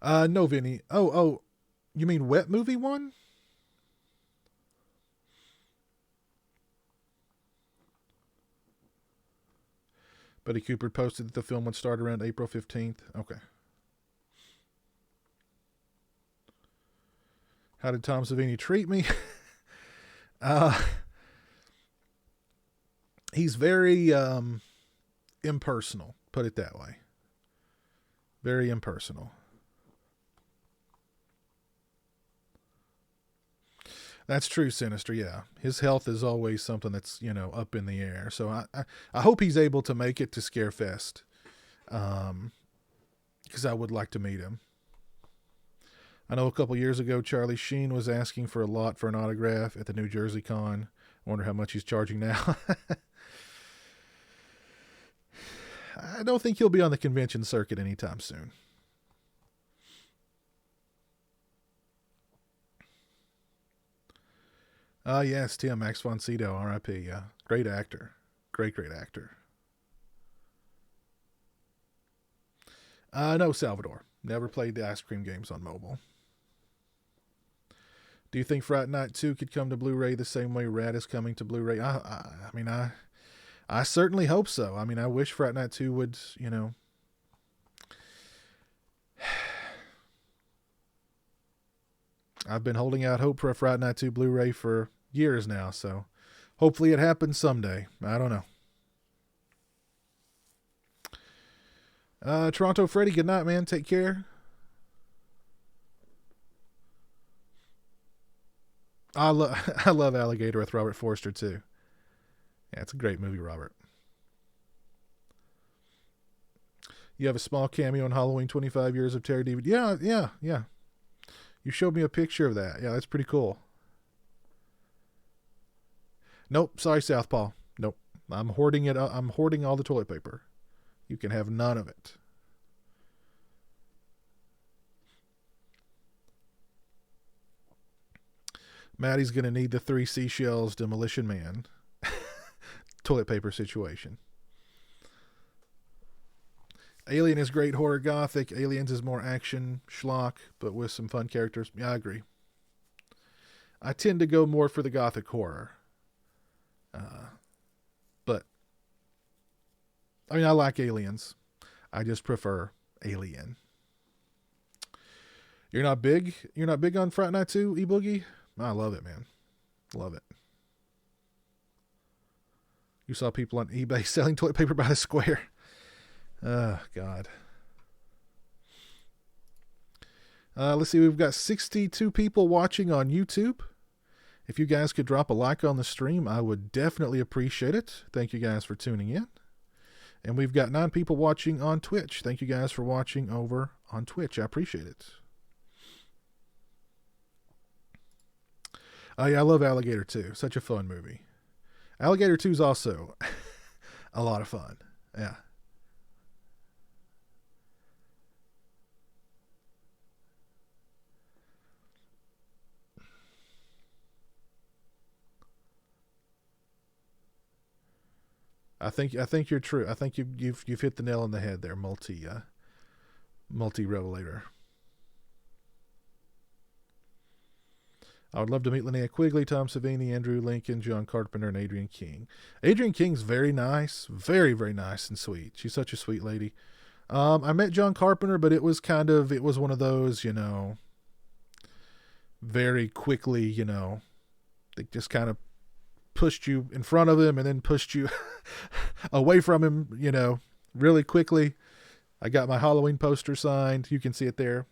[SPEAKER 1] No, Vinny. Oh, you mean Wet Movie one? Buddy Cooper posted that the film would start around April 15th. Okay. How did Tom Savini treat me? uh, he's very impersonal, put it that way. Very impersonal. That's true, Sinister. Yeah, his health is always something that's up in the air. So I hope he's able to make it to Scarefest, because I would like to meet him. I know a couple years ago Charlie Sheen was asking for a lot for an autograph at the New Jersey Con. I wonder how much he's charging now. I don't think he'll be on the convention circuit anytime soon. Yes, Tim Max von Sydow, R.I.P. Yeah, great actor, great actor. No, Salvador. Never played the ice cream games on mobile. Do you think Fright Night 2 could come to Blu-ray the same way Rat is coming to Blu-ray? I certainly hope so. I mean, I wish Fright Night 2 would, I've been holding out hope for a Fright Night 2 Blu-ray for years now, so hopefully it happens someday. I don't know. Toronto Freddy, good night, man. Take care. I love Alligator with Robert Forster too. Yeah, it's a great movie, Robert. You have a small cameo in Halloween 25 Years of Terror DVD. Yeah. You showed me a picture of that. Yeah, that's pretty cool. Nope, sorry, Southpaw. Nope. I'm hoarding it. I'm hoarding all the toilet paper. You can have none of it. Maddie's going to need the 3 seashells Demolition Man toilet paper situation. Alien is great horror gothic. Aliens is more action schlock, but with some fun characters. Yeah, I agree. I tend to go more for the gothic horror. But I mean, I like Aliens. I just prefer Alien. You're not big. You're not big on Fright Night 2, E-Boogie? I love it, man. Love it. You saw people on eBay selling toilet paper by the square. Oh, God. Let's see. We've got 62 people watching on YouTube. If you guys could drop a like on the stream, I would definitely appreciate it. Thank you guys for tuning in. And we've got 9 people watching on Twitch. Thank you guys for watching over on Twitch. I appreciate it. Oh, yeah, I love Alligator 2. Such a fun movie. Alligator 2 is also a lot of fun. Yeah. I think you're true. I think you've hit the nail on the head there, multi revelator. I would love to meet Linnea Quigley, Tom Savini, Andrew Lincoln, John Carpenter, and Adrienne King. Adrienne King's very nice, very, very nice and sweet. She's such a sweet lady. I met John Carpenter, but it was one of those, very quickly, they just kind of pushed you in front of him and then pushed you away from him, really quickly. I got my Halloween poster signed. You can see it there.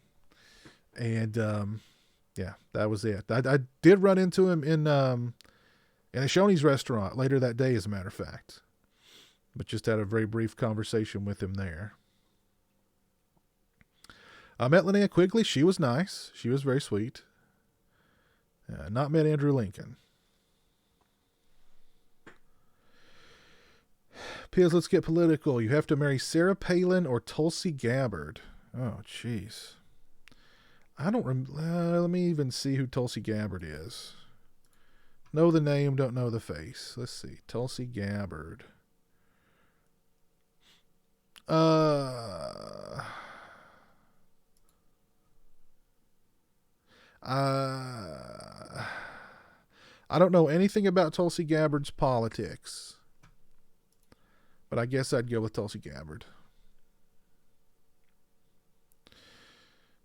[SPEAKER 1] And, yeah, that was it. I did run into him in a Shoney's restaurant later that day, as a matter of fact, but just had a very brief conversation with him there. I met Linnea Quigley. She was nice. She was very sweet. Not met Andrew Lincoln. Piers, let's get political. You have to marry Sarah Palin or Tulsi Gabbard. Oh, jeez. I don't let me even see who Tulsi Gabbard is. Know the name, don't know the face. Let's see. Tulsi Gabbard. I don't know anything about Tulsi Gabbard's politics, but I guess I'd go with Tulsi Gabbard.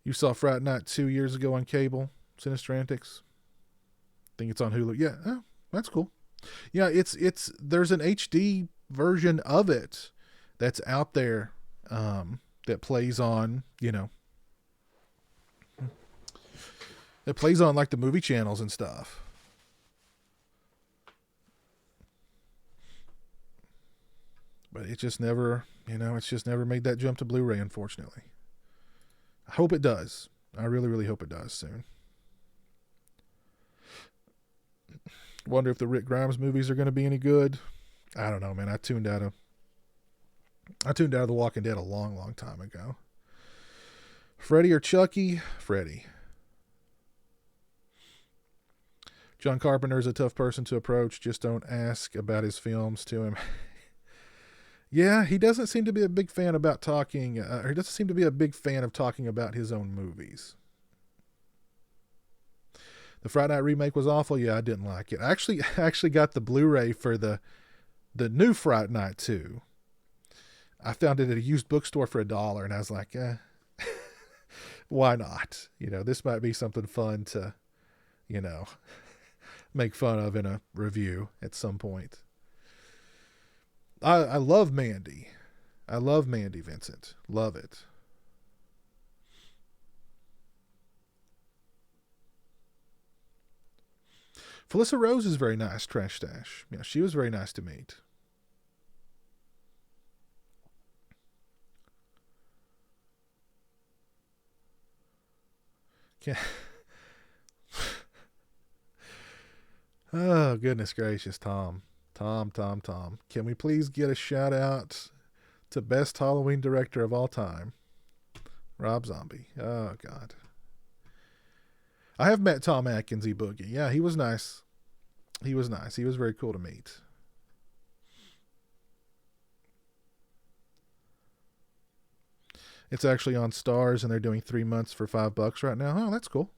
[SPEAKER 1] You saw Fright Night 2 years ago on cable, Sinister Antics. I think it's on Hulu. Yeah, oh, that's cool. Yeah, there's an HD version of it that's out there that plays on, it plays on like the movie channels and stuff. But it just never, made that jump to Blu-ray, unfortunately. I hope it does. I really, really hope it does soon. Wonder if the Rick Grimes movies are going to be any good. I don't know, man. I tuned out of The Walking Dead a long, long time ago. Freddy or Chucky? Freddy. John Carpenter is a tough person to approach. Just don't ask about his films to him. Yeah, he doesn't seem to be a big fan about talking. He doesn't seem to be a big fan of talking about his own movies. The Friday Night remake was awful. Yeah, I didn't like it. I actually got the Blu-ray for the new Friday Night 2. I found it at a used bookstore for $1, and I was like, why not? This might be something fun to, make fun of in a review at some point. I love Mandy. I love Mandy Vincent. Love it. Felissa Rose is very nice, Trash Stash. Yeah, she was very nice to meet. Oh, goodness gracious, Tom. Tom. Can we please get a shout out to best Halloween director of all time? Rob Zombie. Oh, God. I have met Tom Atkins, E-Boogie. Yeah, he was nice. He was very cool to meet. It's actually on Stars, and they're doing 3 months for $5 right now. Oh, that's cool.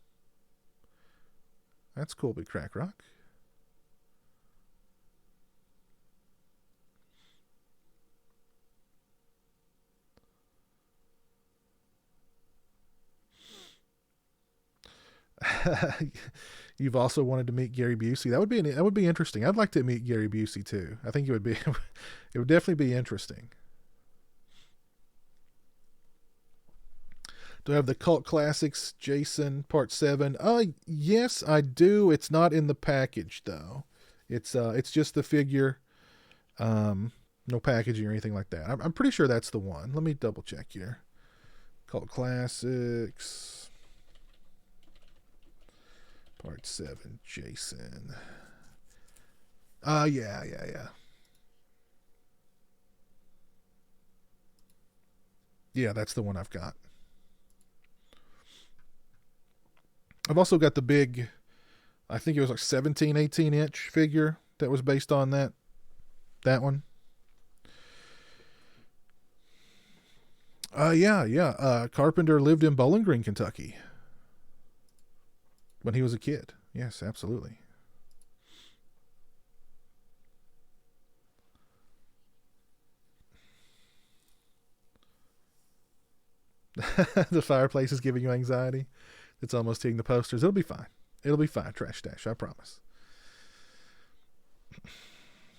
[SPEAKER 1] That's cool, Big Crack Rock. You've also wanted to meet Gary Busey. That would be interesting. I'd like to meet Gary Busey too. I think it would definitely be interesting. Do I have the Cult Classics Jason Part 7? Yes, I do. It's not in the package though. It's just the figure. No packaging or anything like that. I'm pretty sure that's the one. Let me double check here. Cult Classics Part 7 Jason. Yeah. Yeah, that's the one I've got. I've also got the big, I think it was like 17, 18 inch figure that was based on that one. Yeah. Carpenter lived in Bowling Green, Kentucky when he was a kid. Yes, absolutely. The fireplace is giving you anxiety. It's almost hitting the posters. It'll be fine. It'll be fine, Trash Stash. I promise.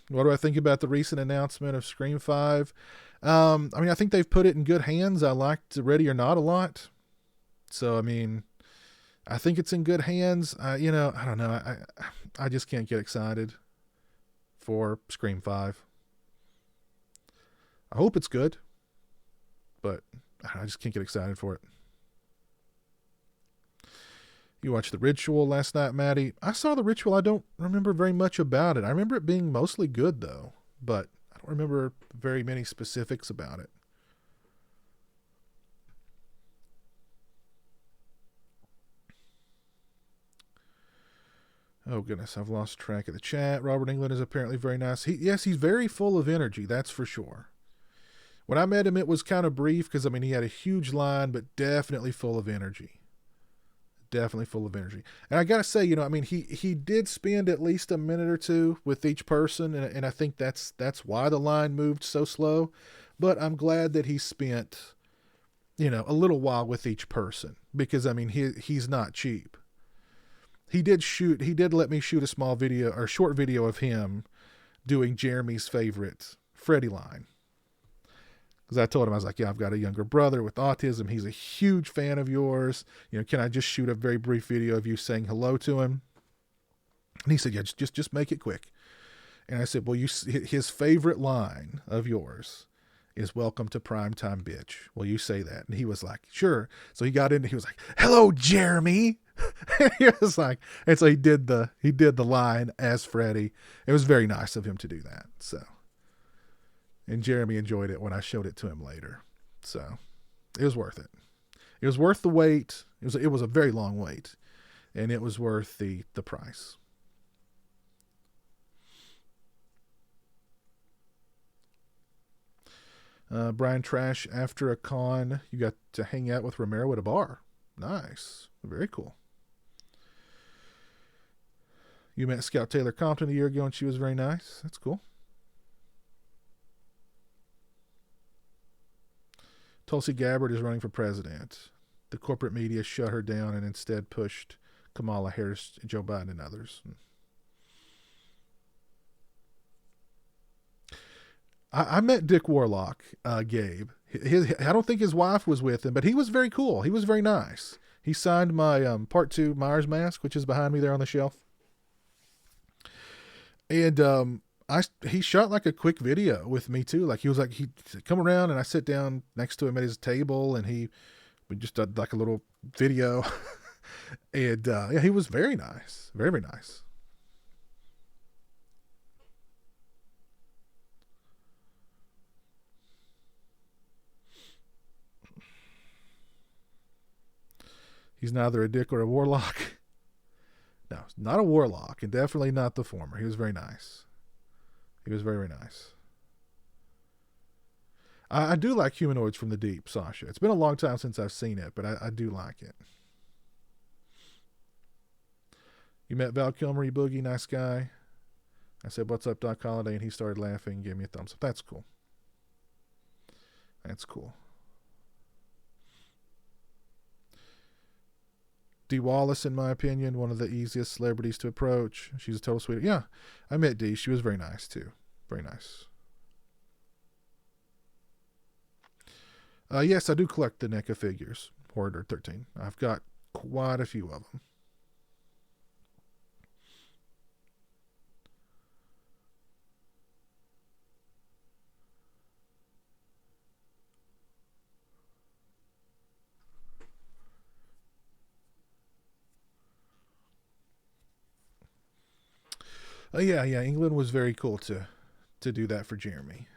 [SPEAKER 1] What do I think about the recent announcement of Scream 5? I mean, I think they've put it in good hands. I liked Ready or Not a lot. So, I mean, I think it's in good hands. I don't know. I just can't get excited for Scream 5. I hope it's good, but I just can't get excited for it. You watched The Ritual last night, Maddie. I saw The Ritual. I don't remember very much about it. I remember it being mostly good, though, but I don't remember very many specifics about it. Oh, goodness. I've lost track of the chat. Robert England is apparently very nice. Yes, he's very full of energy. That's for sure. When I met him, it was kind of brief because, I mean, he had a huge line, but definitely full of energy. Definitely full of energy. And I gotta say, I mean, he did spend at least a minute or two with each person, and I think that's why the line moved so slow. But I'm glad that he spent, a little while with each person because, I mean, he's not cheap. He did let me shoot a small video or short video of him doing Jeremy's favorite Freddy line. Because I told him, I was like, yeah, I've got a younger brother with autism. He's a huge fan of yours. Can I just shoot a very brief video of you saying hello to him? And he said, yeah, just make it quick. And I said, well, his favorite line of yours is welcome to primetime, bitch. Well, you say that. And he was like, sure. So he got in, he was like, hello, Jeremy. He was like, and so he did the line as Freddy. It was very nice of him to do that. So. And Jeremy enjoyed it when I showed it to him later. So it was worth it. It was worth the wait. It was a very long wait. And it was worth the price. Brian Trash, after a con, you got to hang out with Romero at a bar. Nice. Very cool. You met Scout Taylor Compton a year ago and she was very nice. That's cool. Tulsi Gabbard is running for president. The corporate media shut her down and instead pushed Kamala Harris, Joe Biden, and others. I met Dick Warlock, Gabe. I don't think his wife was with him, but he was very cool. He was very nice. He signed my Part 2 Myers mask, which is behind me there on the shelf. And he shot like a quick video with me too. Like he'd come around and I sit down next to him at his table and we just did like a little video. And yeah, he was very nice. Very, very nice. He's neither a dick or a warlock. No, not a warlock, and definitely not the former. He was very nice. He was very, very nice. I do like Humanoids from the Deep, Sasha. It's been a long time since I've seen it, but I do like it. You met Val Kilmer, Boogie, nice guy. I said, what's up, Doc Holliday? And he started laughing and gave me a thumbs up. That's cool. That's cool. Dee Wallace, in my opinion, one of the easiest celebrities to approach. She's a total sweetheart. Yeah, I met Dee. She was very nice, too. Very nice. Yes, I do collect the NECA figures. Hoarder 13. I've got quite a few of them. Yeah. England was very cool to do that for Jeremy.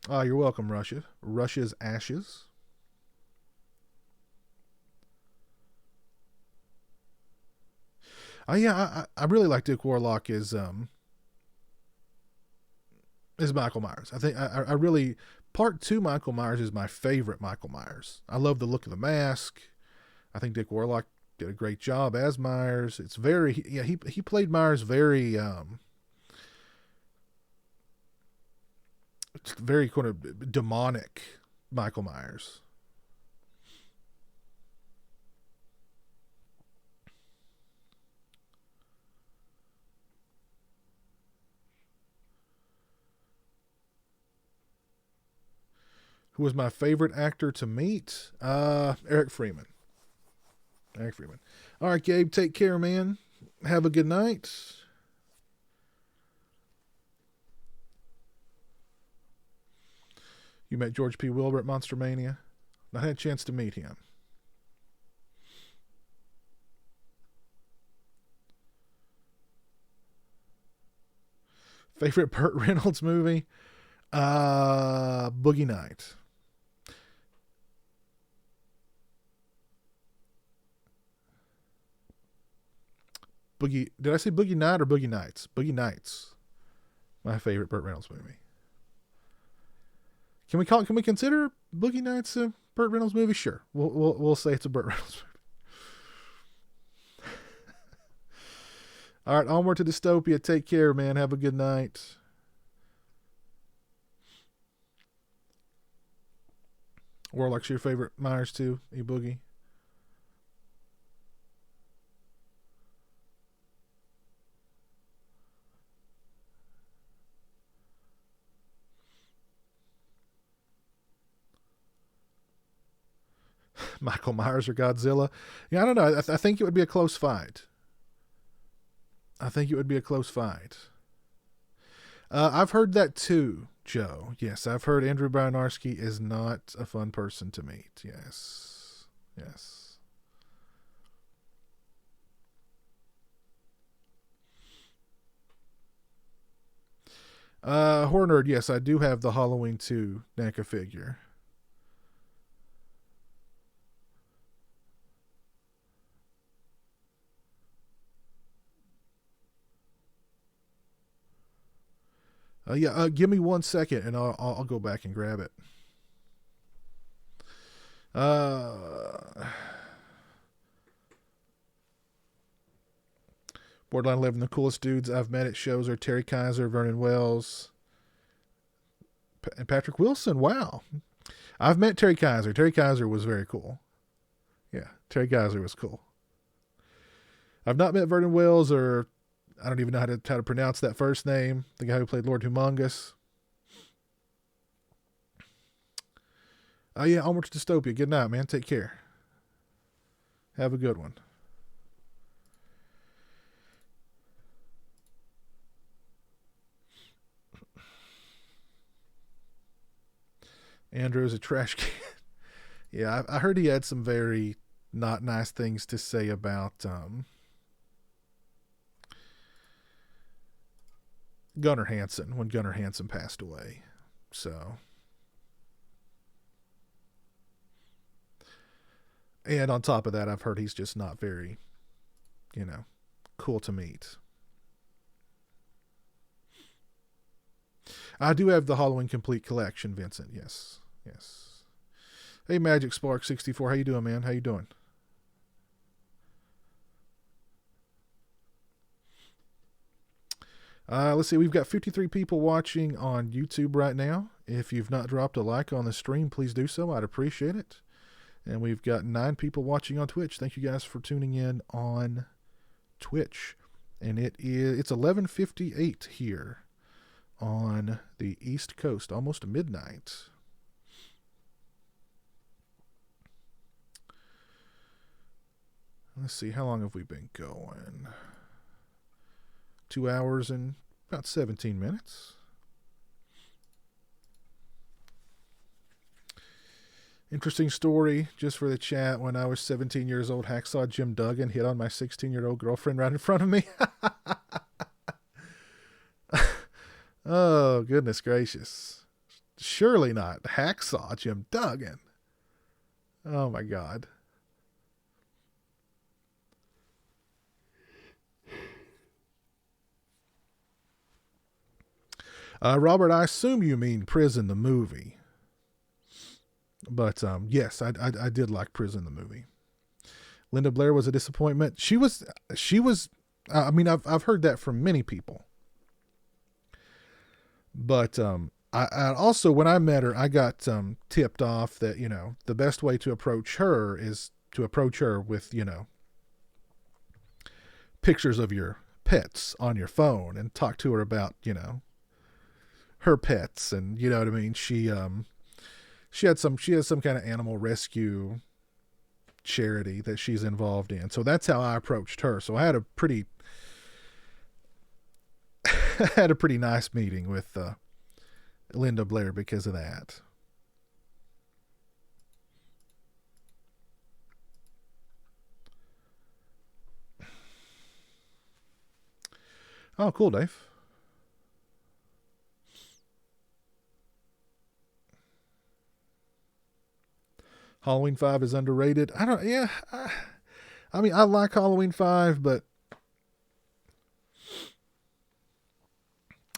[SPEAKER 1] You're welcome, Russia. Russia's Ashes. Yeah, I really like Dick Warlock as Michael Myers. I think I really Part 2 Michael Myers is my favorite Michael Myers. I love the look of the mask. I think Dick Warlock did a great job as Myers. It's very, yeah, he played Myers very, very kind of demonic Michael Myers. Who was my favorite actor to meet? Eric Freeman. Eric Freeman. All right, Gabe, take care, man. Have a good night. You met George P. Wilbur at Monster Mania. I had a chance to meet him. Favorite Burt Reynolds movie? Boogie Night. Did I say Boogie Night or Boogie Nights? Boogie Nights. My favorite Burt Reynolds movie. Can we consider Boogie Nights a Burt Reynolds movie? Sure. We'll say it's a Burt Reynolds movie. All right, onward to dystopia. Take care, man. Have a good night. Warlock's your favorite Myers too, E-Boogie? Michael Myers or Godzilla? Yeah, I don't know. I think it would be a close fight. I think it would be a close fight. I've heard that too, Joe. Yes, I've heard Andrew Bryanarski is not a fun person to meet. Yes. Yes. Horror Nerd, yes, I do have the Halloween 2 NECA figure. Yeah, give me 1 second and I'll go back and grab it. Borderline 11, the coolest dudes I've met at shows are Terry Kaiser, Vernon Wells, and Patrick Wilson. Wow. I've met Terry Kaiser. Terry Kaiser was very cool. Yeah, Terry Kaiser was cool. I've not met Vernon Wells, or I don't even know how to pronounce that first name. The guy who played Lord Humongous. Oh yeah, onward to dystopia. Good night, man. Take care. Have a good one. Andrew's a trash can. Yeah, I heard he had some very not nice things to say about Gunnar Hansen when Gunnar Hansen passed away. So, and on top of that, I've heard he's just not very, cool to meet. I do have the Halloween Complete Collection, Vincent. Yes. Yes. Hey, Magic Spark 64. How you doing, man? How you doing? Let's see. We've got 53 people watching on YouTube right now. If you've not dropped a like on the stream, please do so. I'd appreciate it. And we've got 9 people watching on Twitch. Thank you guys for tuning in on Twitch. And it's 11:58 here on the East Coast, almost midnight. Let's see, how long have we been going? 2 hours and about 17 minutes. Interesting story, just for the chat. When I was 17 years old, Hacksaw Jim Duggan hit on my 16-year-old girlfriend right in front of me. Oh, goodness gracious. Surely not. Hacksaw Jim Duggan. Oh, my God. Robert, I assume you mean Prison the movie. But yes, I did like Prison the movie. Linda Blair was a disappointment. She was. I mean, I've heard that from many people, but I also, when I met her, I got tipped off that the best way to approach her is to approach her with pictures of your pets on your phone and talk to her about her pets, and you know what I mean. She has some kind of animal rescue charity that she's involved in. So that's how I approached her. So I had a pretty had a pretty nice meeting with Linda Blair because of that. Oh, cool, Dave. Halloween 5 is underrated. I don't, yeah. I mean, I like Halloween 5, but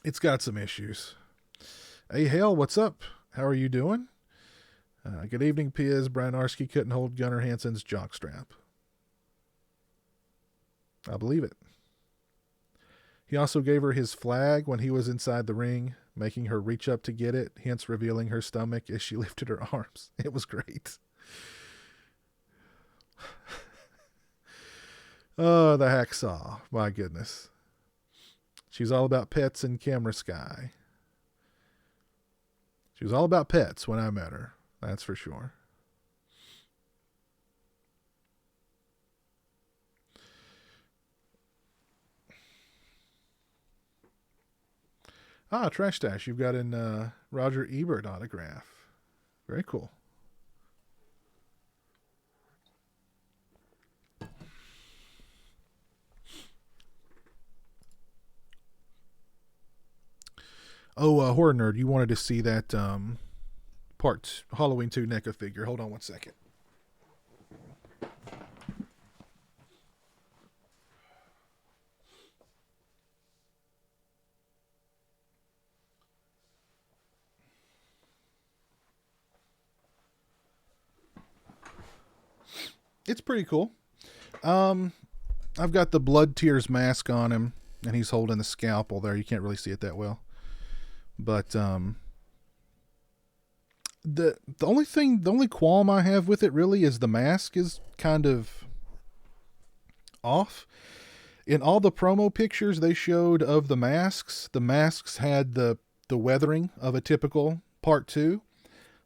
[SPEAKER 1] it's got some issues. Hey, Hale, what's up? How are you doing? Good evening, Piz. Brian Arski couldn't hold Gunnar Hansen's jockstrap. I believe it. He also gave her his flag when he was inside the ring, making her reach up to get it, hence revealing her stomach as she lifted her arms. It was great. Oh, the hacksaw. My goodness. She's all about pets and camera sky. She was all about pets when I met her. That's for sure. Ah, Trash Stash. You've got an Roger Ebert autograph. Very cool. Oh, Horror Nerd, you wanted to see that part Halloween 2 NECA figure. Hold on one second. It's pretty cool. I've got the Blood Tears mask on him, and he's holding the scalpel there. You can't really see it that well. But the only qualm I have with it really is the mask is kind of off. In all the promo pictures they showed of the masks had the weathering of a typical Part 2.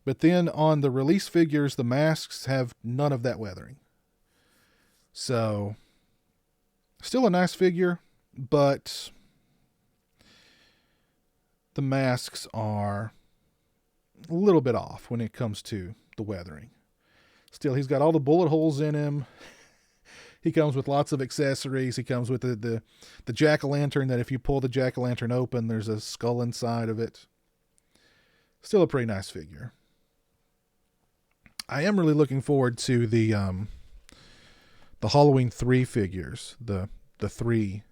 [SPEAKER 1] But then on the release figures, the masks have none of that weathering. So, still a nice figure, but the masks are a little bit off when it comes to the weathering. Still, he's got all the bullet holes in him. He comes with lots of accessories. He comes with the jack-o'-lantern that if you pull the jack-o'-lantern open, there's a skull inside of it. Still a pretty nice figure. I am really looking forward to the Halloween 3 figures. The three,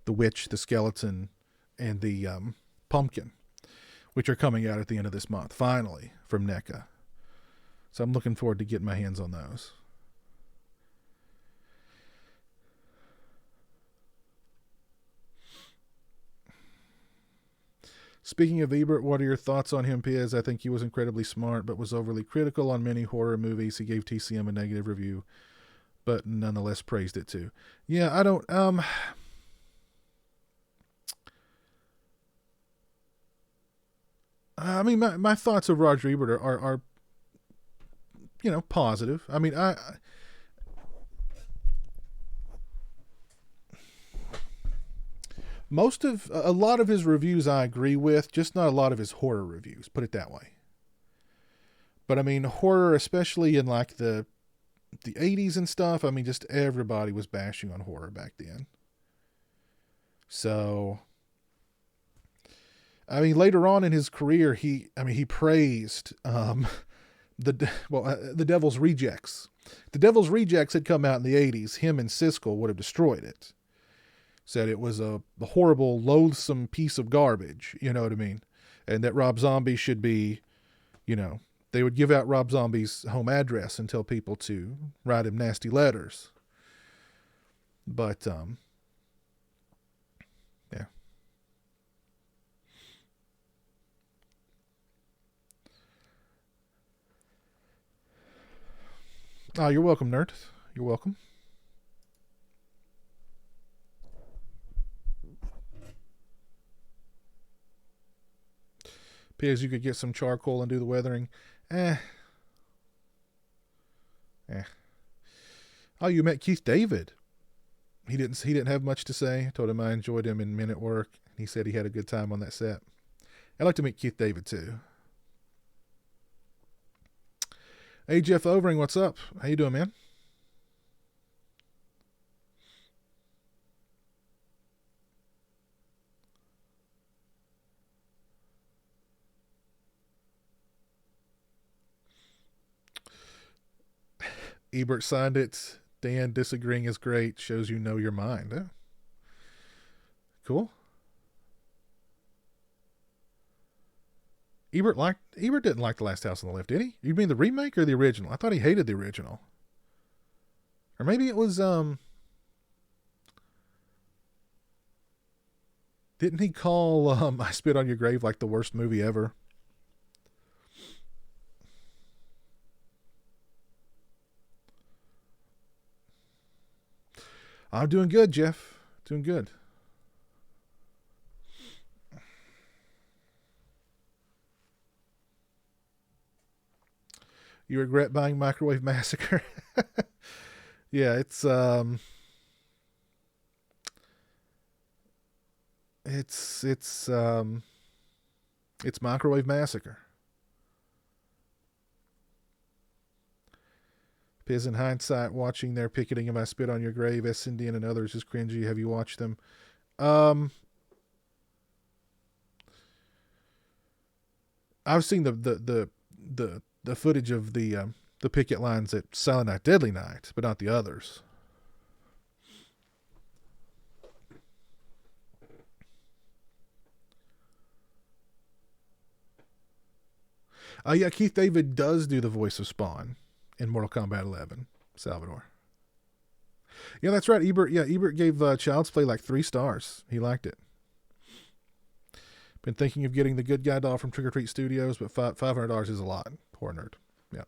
[SPEAKER 1] the witch, the skeleton, and the pumpkin, which are coming out at the end of this month, finally, from NECA. So I'm looking forward to getting my hands on those. Speaking of Ebert, what are your thoughts on him, Piers? I think he was incredibly smart, but was overly critical on many horror movies. He gave TCM a negative review, but nonetheless praised it too. Yeah, I don't, I mean, my thoughts of Roger Ebert are positive. I mean, a lot of his reviews I agree with, just not a lot of his horror reviews, put it that way. But I mean, horror, especially in like the 80s and stuff, I mean, just everybody was bashing on horror back then. So, I mean, later on in his career, he praised the Devil's Rejects. The Devil's Rejects had come out in the 80s. Him and Siskel would have destroyed it. Said it was a horrible, loathsome piece of garbage, you know what I mean? And that Rob Zombie should be, they would give out Rob Zombie's home address and tell people to write him nasty letters. But yeah. Oh, you're welcome, nerd. You're welcome. Because you could get some charcoal and do the weathering. Eh. Eh. Oh, you met Keith David. He didn't have much to say. I told him I enjoyed him in Men at Work. He said he had a good time on that set. I'd like to meet Keith David too. Hey Jeff Overing, what's up? How you doing, man? Ebert signed it. Dan disagreeing is great. Shows you know your mind. Huh? Cool. Ebert didn't like The Last House on the Left, did he? You mean the remake or the original? I thought he hated the original. Or maybe it was didn't he call I Spit on Your Grave like the worst movie ever? I'm doing good, Jeff. Doing good. You regret buying Microwave Massacre? Yeah, it's Microwave Massacre. Piz, in hindsight, watching their picketing of I Spit on Your Grave, S. Indian and others is cringy. Have you watched them? Um, I've seen the footage of the picket lines at Silent Night, Deadly Night, but not the others. Yeah, Keith David does do the voice of Spawn in Mortal Kombat 11. Salvador. Yeah, that's right. Ebert. Yeah, Ebert gave Child's Play like 3 stars. He liked it. Been thinking of getting the Good Guy doll from Trick or Treat Studios, but $500 is a lot. Poor nerd. Yeah,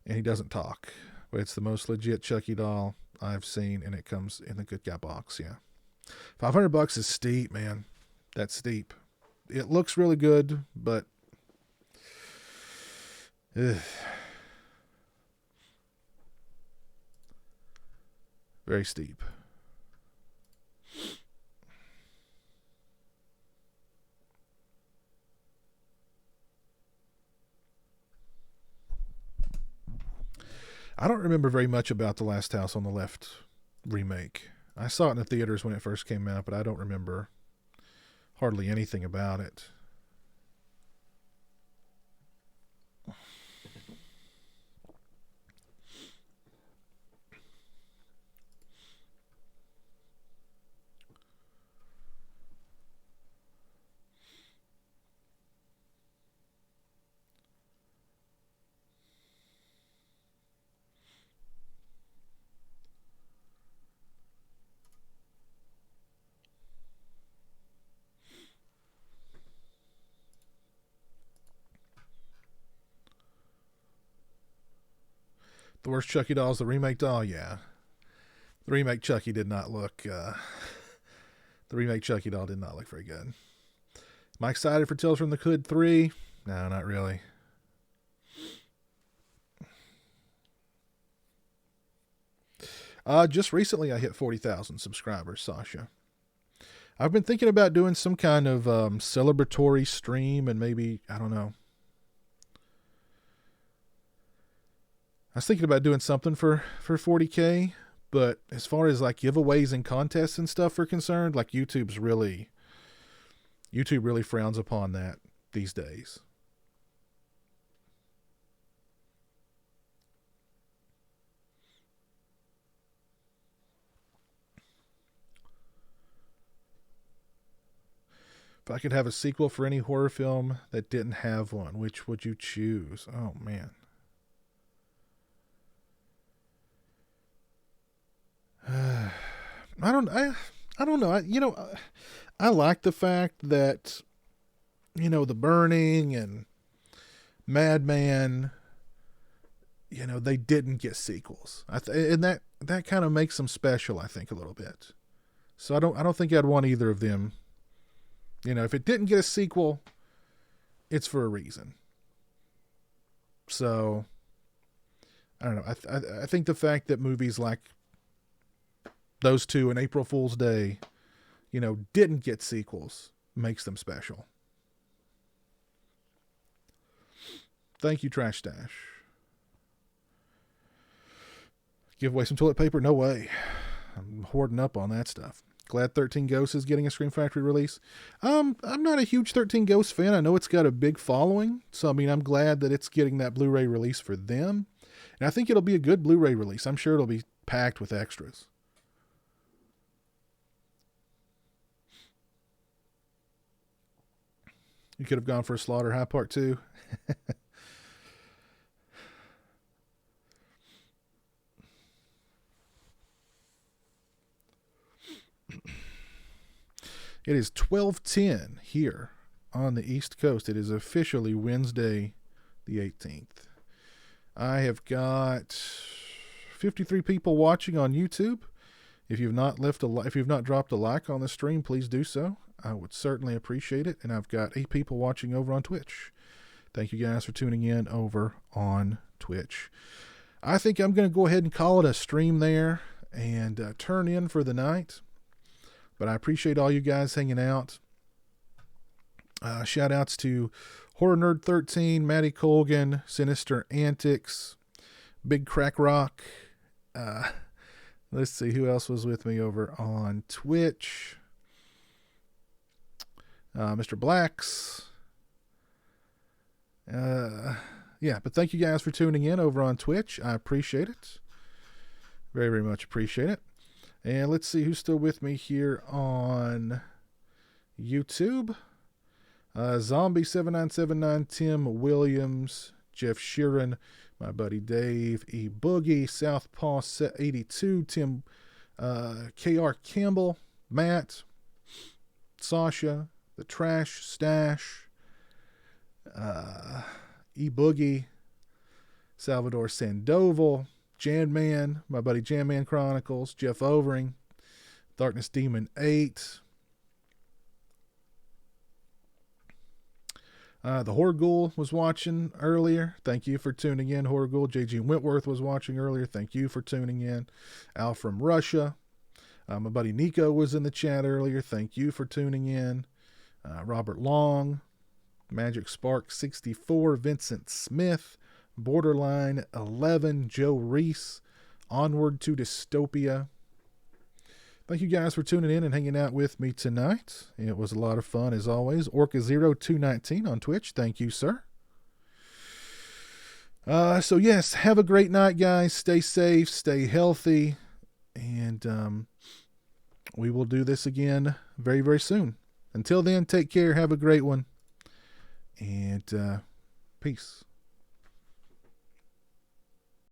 [SPEAKER 1] and he doesn't talk, but it's the most legit Chucky doll I've seen, and it comes in the Good Guy box. Yeah, $500 is steep, man. That's steep. It looks really good, but ugh, very steep. I don't remember very much about The Last House on the Left remake. I saw it in the theaters when it first came out, but I don't remember hardly anything about it. The worst Chucky doll is the remake doll. Yeah, the remake Chucky did not look. The remake Chucky doll did not look very good. Am I excited for Tales from the Hood 3? No, not really. Just recently I hit 40,000 subscribers, Sasha. I've been thinking about doing some kind of celebratory stream and maybe, I don't know. I was thinking about doing something for 40K, but as far as like giveaways and contests and stuff are concerned, like YouTube really frowns upon that these days. If I could have a sequel for any horror film that didn't have one, which would you choose? Oh man. I don't know. I like the fact that, The Burning and Madman, they didn't get sequels. And that kind of makes them special, I think, a little bit. So I don't think I'd want either of them. If it didn't get a sequel, it's for a reason. So I don't know. I think the fact that movies like those two and April Fool's Day, didn't get sequels makes them special. Thank you, Trash Stash. Give away some toilet paper? No way. I'm hoarding up on that stuff. Glad 13 Ghosts is getting a Scream Factory release. I'm not a huge 13 Ghosts fan. I know it's got a big following. So, I'm glad that it's getting that Blu-ray release for them. And I think it'll be a good Blu-ray release. I'm sure it'll be packed with extras. You could have gone for a Slaughter High Part 2. It is 12:10 here on the East Coast. It is officially Wednesday the 18th. I have got 53 people watching on YouTube. If you've not dropped a like on the stream, please do so. I would certainly appreciate it. And I've got 8 people watching over on Twitch. Thank you guys for tuning in over on Twitch. I think I'm going to go ahead and call it a stream there and turn in for the night. But I appreciate all you guys hanging out. Shout outs to Horror Nerd 13, Maddie Colgan, Sinister Antics, Big Crack Rock. Let's see who else was with me over on Twitch. Mr. Blacks. But thank you guys for tuning in over on Twitch. I appreciate it. Very, very much appreciate it. And let's see who's still with me here on YouTube. Zombie7979, Tim Williams, Jeff Sheeran, my buddy Dave, E Boogie, Southpaw 82, Tim, KR Campbell, Matt, Sasha, The Trash Stash, E Boogie, Salvador Sandoval, Jan Man, my buddy Jan Man Chronicles, Jeff Overing, Darkness Demon 8, the Horror Ghoul was watching earlier. Thank you for tuning in, Horror Ghoul. JG Wentworth was watching earlier. Thank you for tuning in. Al from Russia. My buddy Nico was in the chat earlier. Thank you for tuning in. Robert Long, Magic Spark 64, Vincent Smith, Borderline 11, Joe Reese, Onward to Dystopia. Thank you guys for tuning in and hanging out with me tonight. It was a lot of fun as always. Orca0219 on Twitch. Thank you, sir. So yes, have a great night, guys. Stay safe, stay healthy, and we will do this again very, very soon. Until then, take care. Have a great one, and peace.